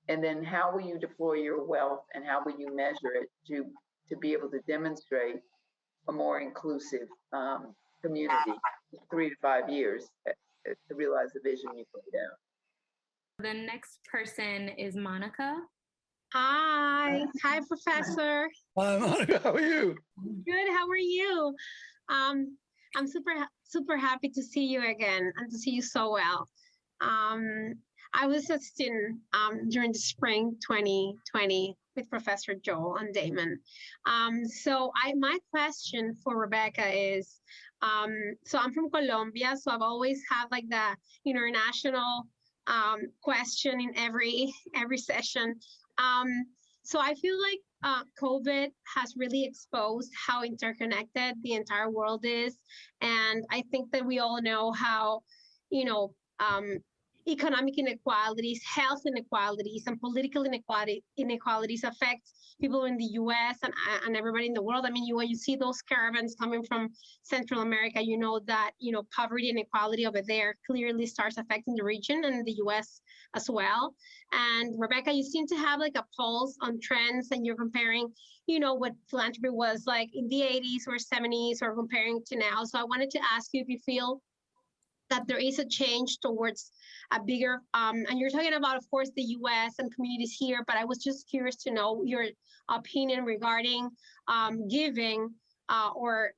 And then how will you deploy your wealth and how will you measure it to be able to demonstrate a more inclusive community in 3 to 5 years to realize the vision you laid out. The next person is Monica. Hi, Professor. Hi, Monica. How are you? Good. How are you? I'm super happy to see you again and to see you so well. I was a student during the spring 2020 with Professor Joel and Damon. So my question for Rebecca is, so I'm from Colombia, so I've always had like the international question in every session. So I feel like COVID has really exposed how interconnected the entire world is. And I think that we all know how, economic inequalities, health inequalities, and political inequalities affect people in the US and everybody in the world. I mean, when you see those caravans coming from Central America, you know that, poverty and inequality over there clearly starts affecting the region and the US as well. And Rebecca, you seem to have like a pulse on trends, and you're comparing, what philanthropy was like in the 80s or 70s or comparing to now. So I wanted to ask you if you feel that there is a change towards a bigger, and you're talking about, of course, the US and communities here, but I was just curious to know your opinion regarding giving or,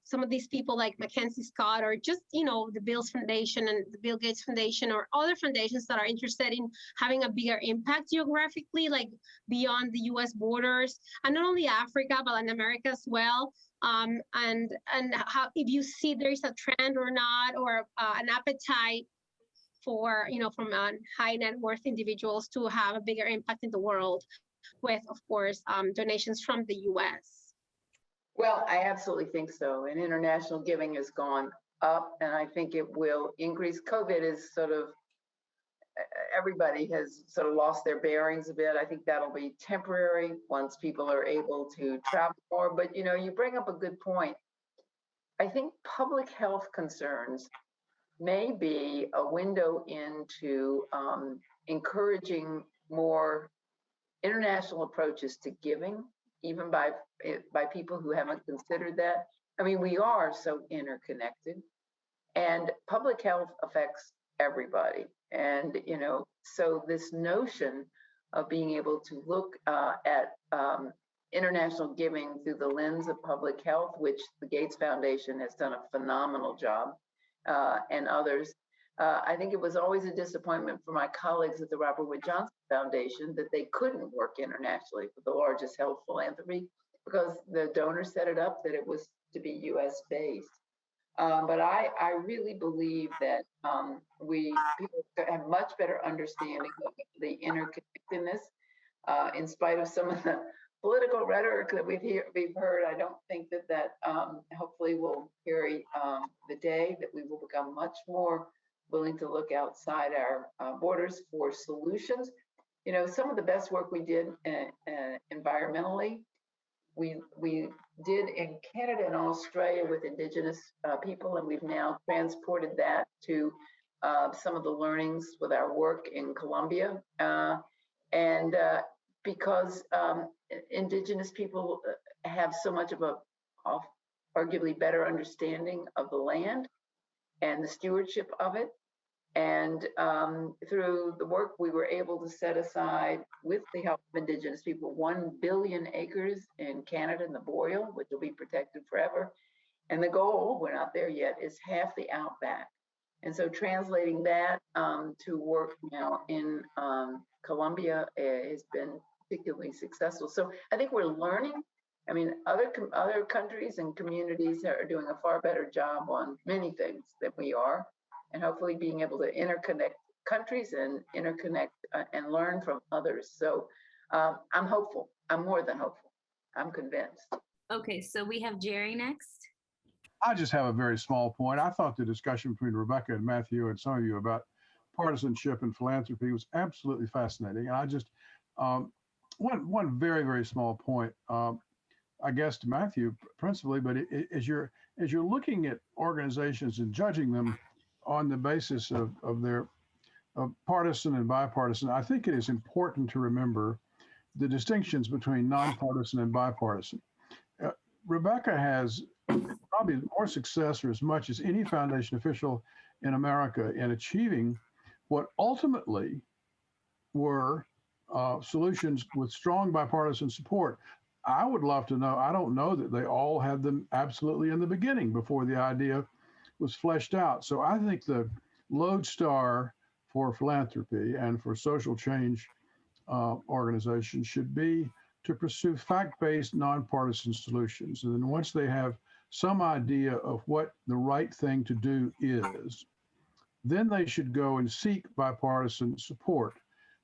some of these people like Mackenzie Scott or just, the Bill's Foundation and the Bill Gates Foundation or other foundations that are interested in having a bigger impact geographically, like beyond the US borders, and not only Africa, but in America as well. And how, if you see there is a trend or not, or an appetite for, from high net worth individuals to have a bigger impact in the world with, of course, donations from the US. Well, I absolutely think so. And international giving has gone up, and I think it will increase. COVID is sort of, everybody has sort of lost their bearings a bit. I think that'll be temporary once people are able to travel more. But, you bring up a good point. I think public health concerns may be a window into encouraging more international approaches to giving, even by people who haven't considered that. I mean, we are so interconnected, and public health affects everybody. And, so this notion of being able to look at international giving through the lens of public health, which the Gates Foundation has done a phenomenal job, and others. I think it was always a disappointment for my colleagues at the Robert Wood Johnson Foundation that they couldn't work internationally with the largest health philanthropy because the donors set it up that it was to be US based. But I really believe that people have much better understanding of the interconnectedness, in spite of some of the political rhetoric that we've heard. I don't think that hopefully will carry the day, that we will become much more willing to look outside our borders for solutions. Some of the best work we did environmentally, we did in Canada and Australia with Indigenous people, and we've now transported that to some of the learnings with our work in Colombia. And because Indigenous people have so much of a arguably better understanding of the land and the stewardship of it, And through the work, we were able to set aside, with the help of Indigenous people, 1 billion acres in Canada in the Boreal, which will be protected forever. And the goal, we're not there yet, is half the outback. And so translating that to work now in Colombia has been particularly successful. So I think we're learning. I mean, other countries and communities are doing a far better job on many things than we are, and hopefully being able to interconnect countries and interconnect and learn from others. So I'm hopeful. I'm more than hopeful. I'm convinced. Okay, so we have Jerry next. I just have a very small point. I thought the discussion between Rebecca and Matthew and some of you about partisanship and philanthropy was absolutely fascinating. And I just, one very, very small point, I guess to Matthew principally, but as you're looking at organizations and judging them on the basis of their partisan and bipartisan, I think it is important to remember the distinctions between nonpartisan and bipartisan. Rebecca has probably more success or as much as any foundation official in America in achieving what ultimately were solutions with strong bipartisan support. I would love to know, I don't know that they all had them absolutely in the beginning before the idea was fleshed out. So I think the lodestar for philanthropy and for social change organizations should be to pursue fact-based, nonpartisan solutions. And then once they have some idea of what the right thing to do is, then they should go and seek bipartisan support.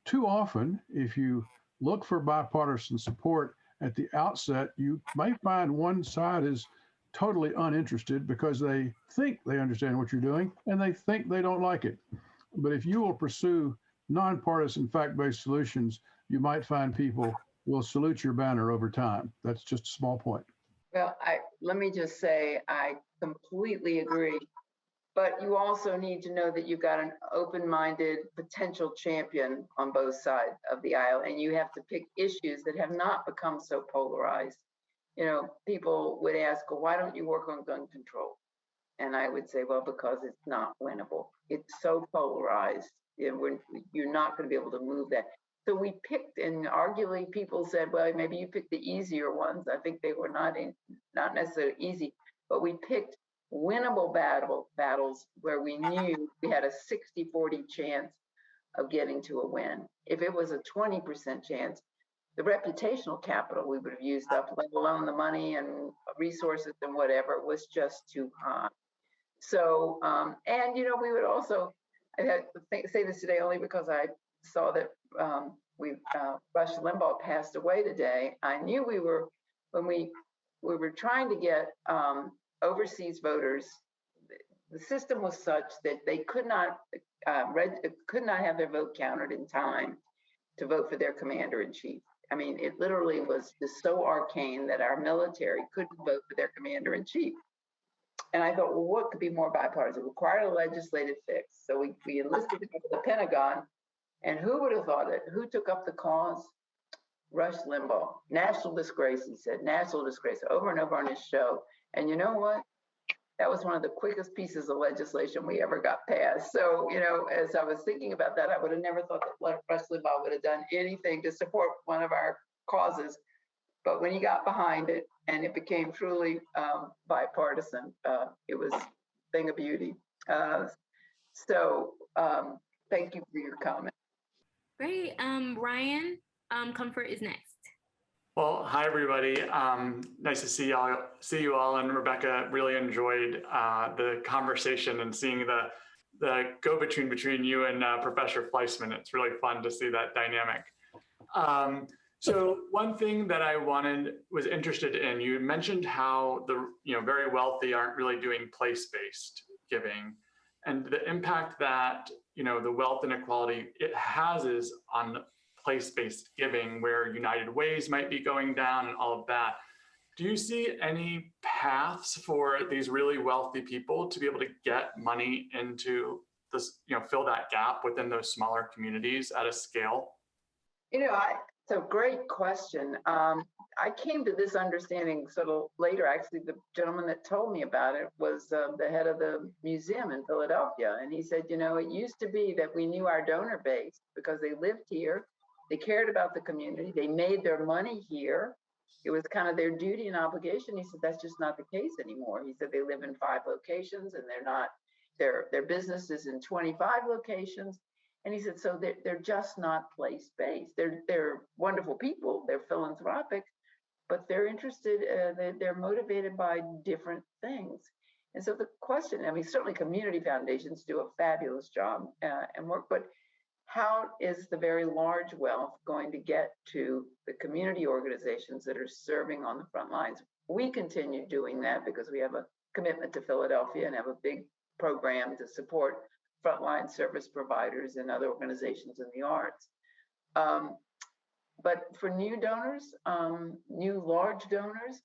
Too often, if you look for bipartisan support at the outset, you may find one side is totally uninterested because they think they understand what you're doing and they think they don't like it. But if you will pursue nonpartisan fact-based solutions, you might find people will salute your banner over time. That's just a small point. Well, let me just say, I completely agree. But you also need to know that you've got an open-minded potential champion on both sides of the aisle, and you have to pick issues that have not become so polarized. You know, people would ask, well, why don't you work on gun control? And I would say, well, because it's not winnable. It's so polarized. You're not going to be able to move that. So we picked, and arguably people said, well, maybe you picked the easier ones. I think they were not necessarily easy, but we picked winnable battles where we knew we had a 60-40 chance of getting to a win. If it was a 20% chance, the reputational capital we would have used up, let alone the money and resources and whatever, was just too high. So, and you know, we would also, I had to say this today only because I saw that Rush Limbaugh passed away today. I knew when we were trying to get overseas voters, the system was such that they could not have their vote counted in time to vote for their commander-in-chief. I mean, it literally was just so arcane that our military couldn't vote for their commander-in-chief. And I thought, well, what could be more bipartisan? It required a legislative fix. So we enlisted the Pentagon, and who would have thought it? Who took up the cause? Rush Limbaugh. National disgrace, he said, national disgrace, over and over on his show. And you know what? That was one of the quickest pieces of legislation we ever got passed. So, you know, as I was thinking about that, I would have never thought that Rush Limbaugh would have done anything to support one of our causes. But when he got behind it and it became truly bipartisan, it was a thing of beauty. So thank you for your comment. Great. Ryan, Comfort is next. Well, hi, everybody. Nice to see you all. And Rebecca, really enjoyed the conversation and seeing the go-between between you and Professor Fleischman. It's really fun to see that dynamic. So one thing that I was interested in, you mentioned how the very wealthy aren't really doing place-based giving, and the impact that the wealth inequality it has is on place-based giving, where United Ways might be going down and all of that. Do you see any paths for these really wealthy people to be able to get money into this, fill that gap within those smaller communities at a scale? So great question. I came to this understanding sort of later. Actually, the gentleman that told me about it was the head of the museum in Philadelphia. And he said, it used to be that we knew our donor base because they lived here. They cared about the community. They made their money here. It was kind of their duty and obligation. He said, that's just not the case anymore. He said, they live in 5 locations and their business is in 25 locations. And he said, so they're just not place-based. They're wonderful people. They're philanthropic, but they're interested, they're motivated by different things. And so the question, certainly community foundations do a fabulous job and work, but how is the very large wealth going to get to the community organizations that are serving on the front lines? We continue doing that because we have a commitment to Philadelphia and have a big program to support frontline service providers and other organizations in the arts. But for new donors, new large donors,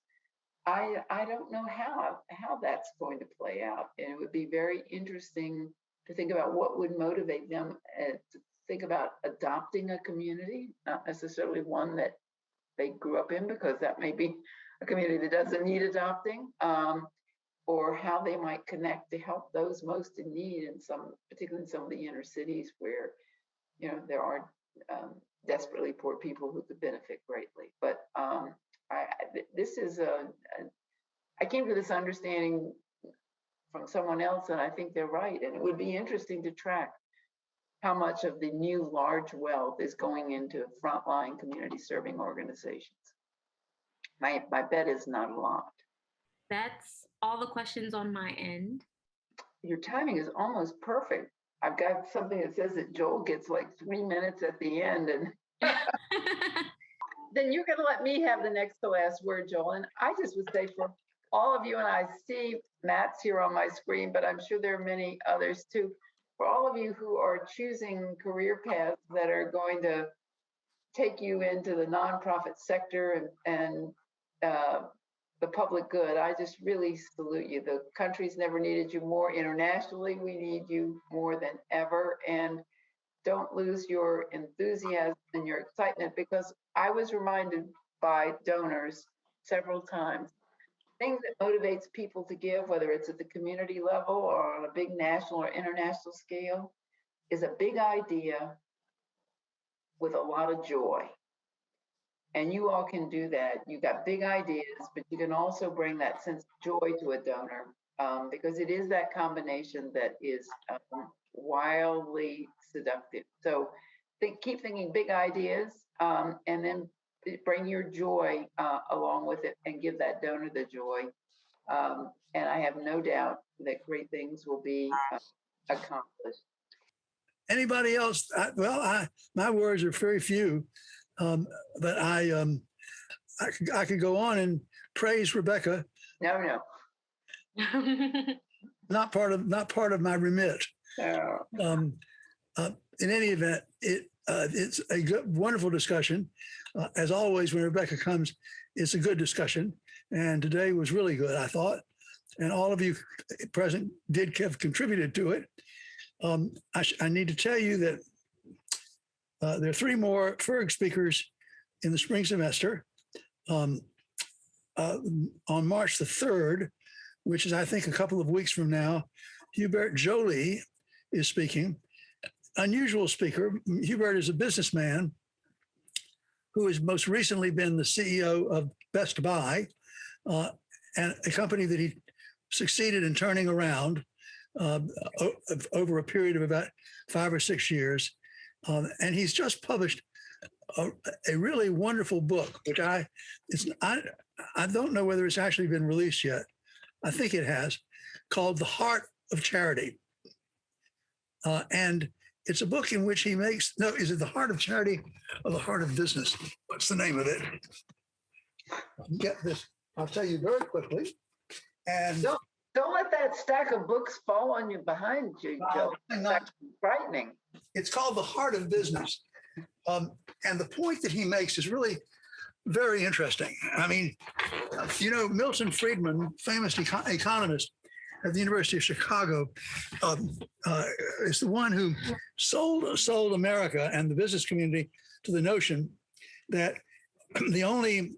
I don't know how that's going to play out. And it would be very interesting to think about what would motivate them to think about adopting a community, not necessarily one that they grew up in, because that may be a community that doesn't need adopting. Or how they might connect to help those most in need particularly in some of the inner cities where, there are desperately poor people who could benefit greatly. But I came to this understanding from someone else, and I think they're right. And it would be interesting to track how much of the new large wealth is going into frontline community serving organizations. My bet is not a lot. That's all the questions on my end. Your timing is almost perfect. I've got something that says that Joel gets like 3 minutes at the end, and then you're going to let me have the next to last word, Joel. And I just would say for all of you, and I see Matt's here on my screen, but I'm sure there are many others too. For all of you who are choosing career paths that are going to take you into the nonprofit sector and the public good, I just really salute you. The country's never needed you more. Internationally, we need you more than ever. And don't lose your enthusiasm and your excitement, because I was reminded by donors several times, things that motivates people to give, whether it's at the community level or on a big national or international scale, is a big idea with a lot of joy. And you all can do that. You got big ideas, but you can also bring that sense of joy to a donor, because it is that combination that is wildly seductive. So keep thinking big ideas, and then bring your joy along with it and give that donor the joy. And I have no doubt that great things will be accomplished. Anybody else? My words are very few. But I could go on and praise Rebecca. No. Not part of my remit. No. In any event, it's a wonderful discussion. As always, when Rebecca comes, it's a good discussion. And today was really good, I thought. And all of you present have contributed to it. I need to tell you that there are 3 more FIRG speakers in the spring semester. On March the 3rd, which is, I think, a couple of weeks from now, Hubert Joly is speaking. Unusual speaker. Hubert is a businessman who has most recently been the CEO of Best Buy, and a company that he succeeded in turning around over a period of about 5 or 6 years. And he's just published a really wonderful book, which I don't know whether it's actually been released yet. I think it has, called The Heart of Charity. And it's a book in which he makes, is it The Heart of Charity or The Heart of Business? What's the name of it? Get this, I'll tell you very quickly. And don't let that stack of books fall on you behind you, Joe. That's frightening. It's called The Heart of Business. And the point that he makes is really very interesting. I mean, Milton Friedman, famous economist at the University of Chicago, is the one who sold America and the business community to the notion that the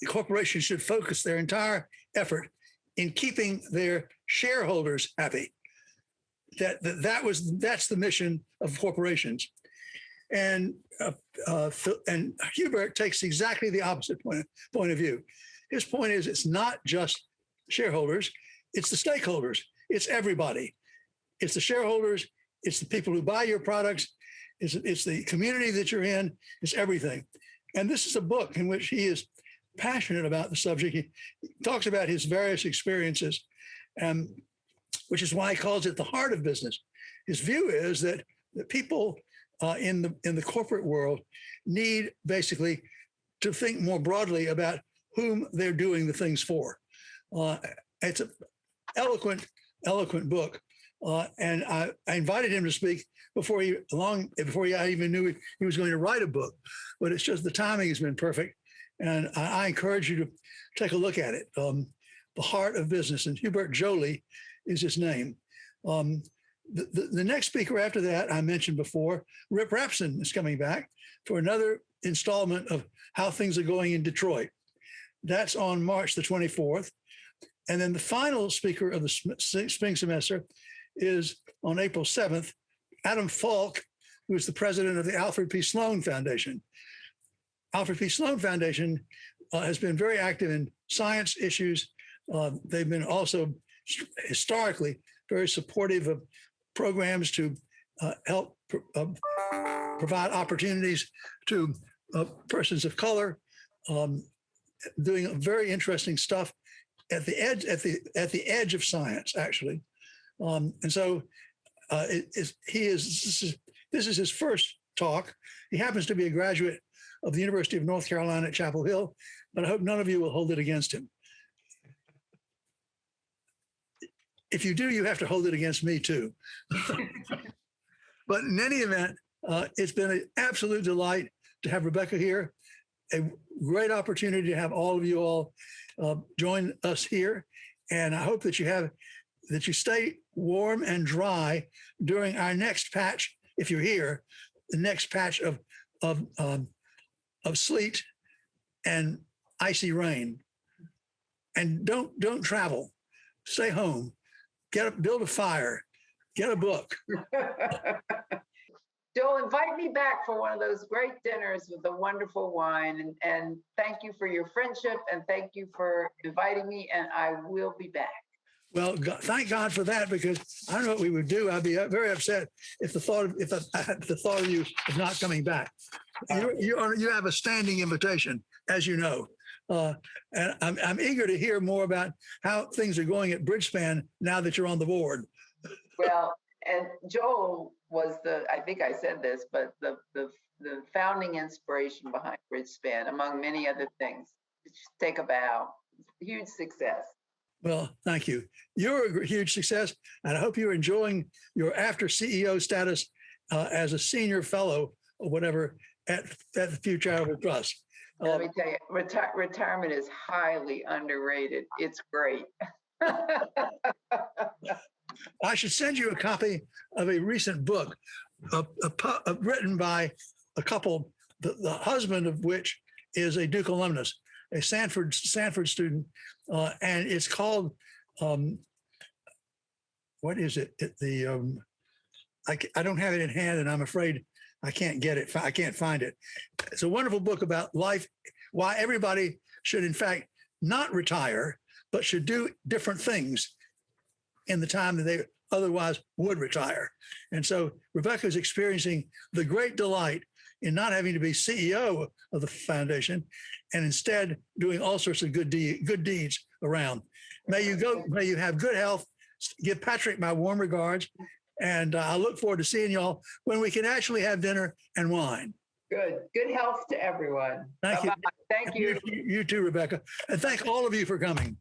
corporations should focus their entire effort in keeping their shareholders happy. That's the mission of corporations. And Hubert takes exactly the opposite point of view. His point is it's not just shareholders, it's the stakeholders, it's everybody. It's the shareholders, it's the people who buy your products, it's the community that you're in, it's everything. And this is a book in which he is passionate about the subject. He talks about his various experiences, which is why he calls it the heart of business. His view is that people in the corporate world need basically to think more broadly about whom they're doing the things for. It's an eloquent book, and I invited him to speak before I even knew he was going to write a book. But it's just the timing has been perfect, and I encourage you to take a look at it. The Heart of Business, and Hubert Joly is his name. The next speaker after that, I mentioned before, Rip Rapson is coming back for another installment of How Things Are Going in Detroit. That's on March the 24th. And then the final speaker of the spring semester is on April 7th, Adam Falk, who is the president of the Alfred P. Sloan Foundation. Alfred P. Sloan Foundation has been very active in science issues. They've been also historically very supportive of programs to help provide opportunities to persons of color, doing very interesting stuff at the edge of science, actually. And so this is his first talk. He happens to be a graduate of the University of North Carolina at Chapel Hill, but I hope none of you will hold it against him. If you do, you have to hold it against me too. But in any event, it's been an absolute delight to have Rebecca here. A great opportunity to have all of you all join us here. And I hope that you stay warm and dry during our next patch, if you're here, the next patch of sleet and icy rain. And don't travel. Stay home. Build a fire. Get a book. Joel, invite me back for one of those great dinners with the wonderful wine. And thank you for your friendship, and thank you for inviting me, and I will be back. Well, thank God for that, because I don't know what we would do. I'd be very upset if I had the thought of you of not coming back. You have a standing invitation, as you know. And I'm eager to hear more about how things are going at Bridgespan now that you're on the board. Well, and Joel was I think I said this, but the founding inspiration behind Bridgespan, among many other things. Just take a bow. Huge success. Well, thank you. You're a huge success, and I hope you're enjoying your after CEO status as a senior fellow or whatever at the Pew Charitable Trust. Let me tell you, retirement is highly underrated. It's great. I should send you a copy of a recent book written by a couple, the husband of which is a Duke alumnus, a Sanford student, and it's called, what is it? I don't have it in hand, and I'm afraid I can't get it. I can't find it. It's a wonderful book about life, why everybody should, in fact, not retire, but should do different things in the time that they otherwise would retire. And so Rebecca is experiencing the great delight in not having to be CEO of the foundation, and instead doing all sorts of good deeds around. May you have good health. Give Patrick my warm regards. And I look forward to seeing y'all when we can actually have dinner and wine. Good health to everyone. Thank you. Thank you. You too, Rebecca. And thank all of you for coming.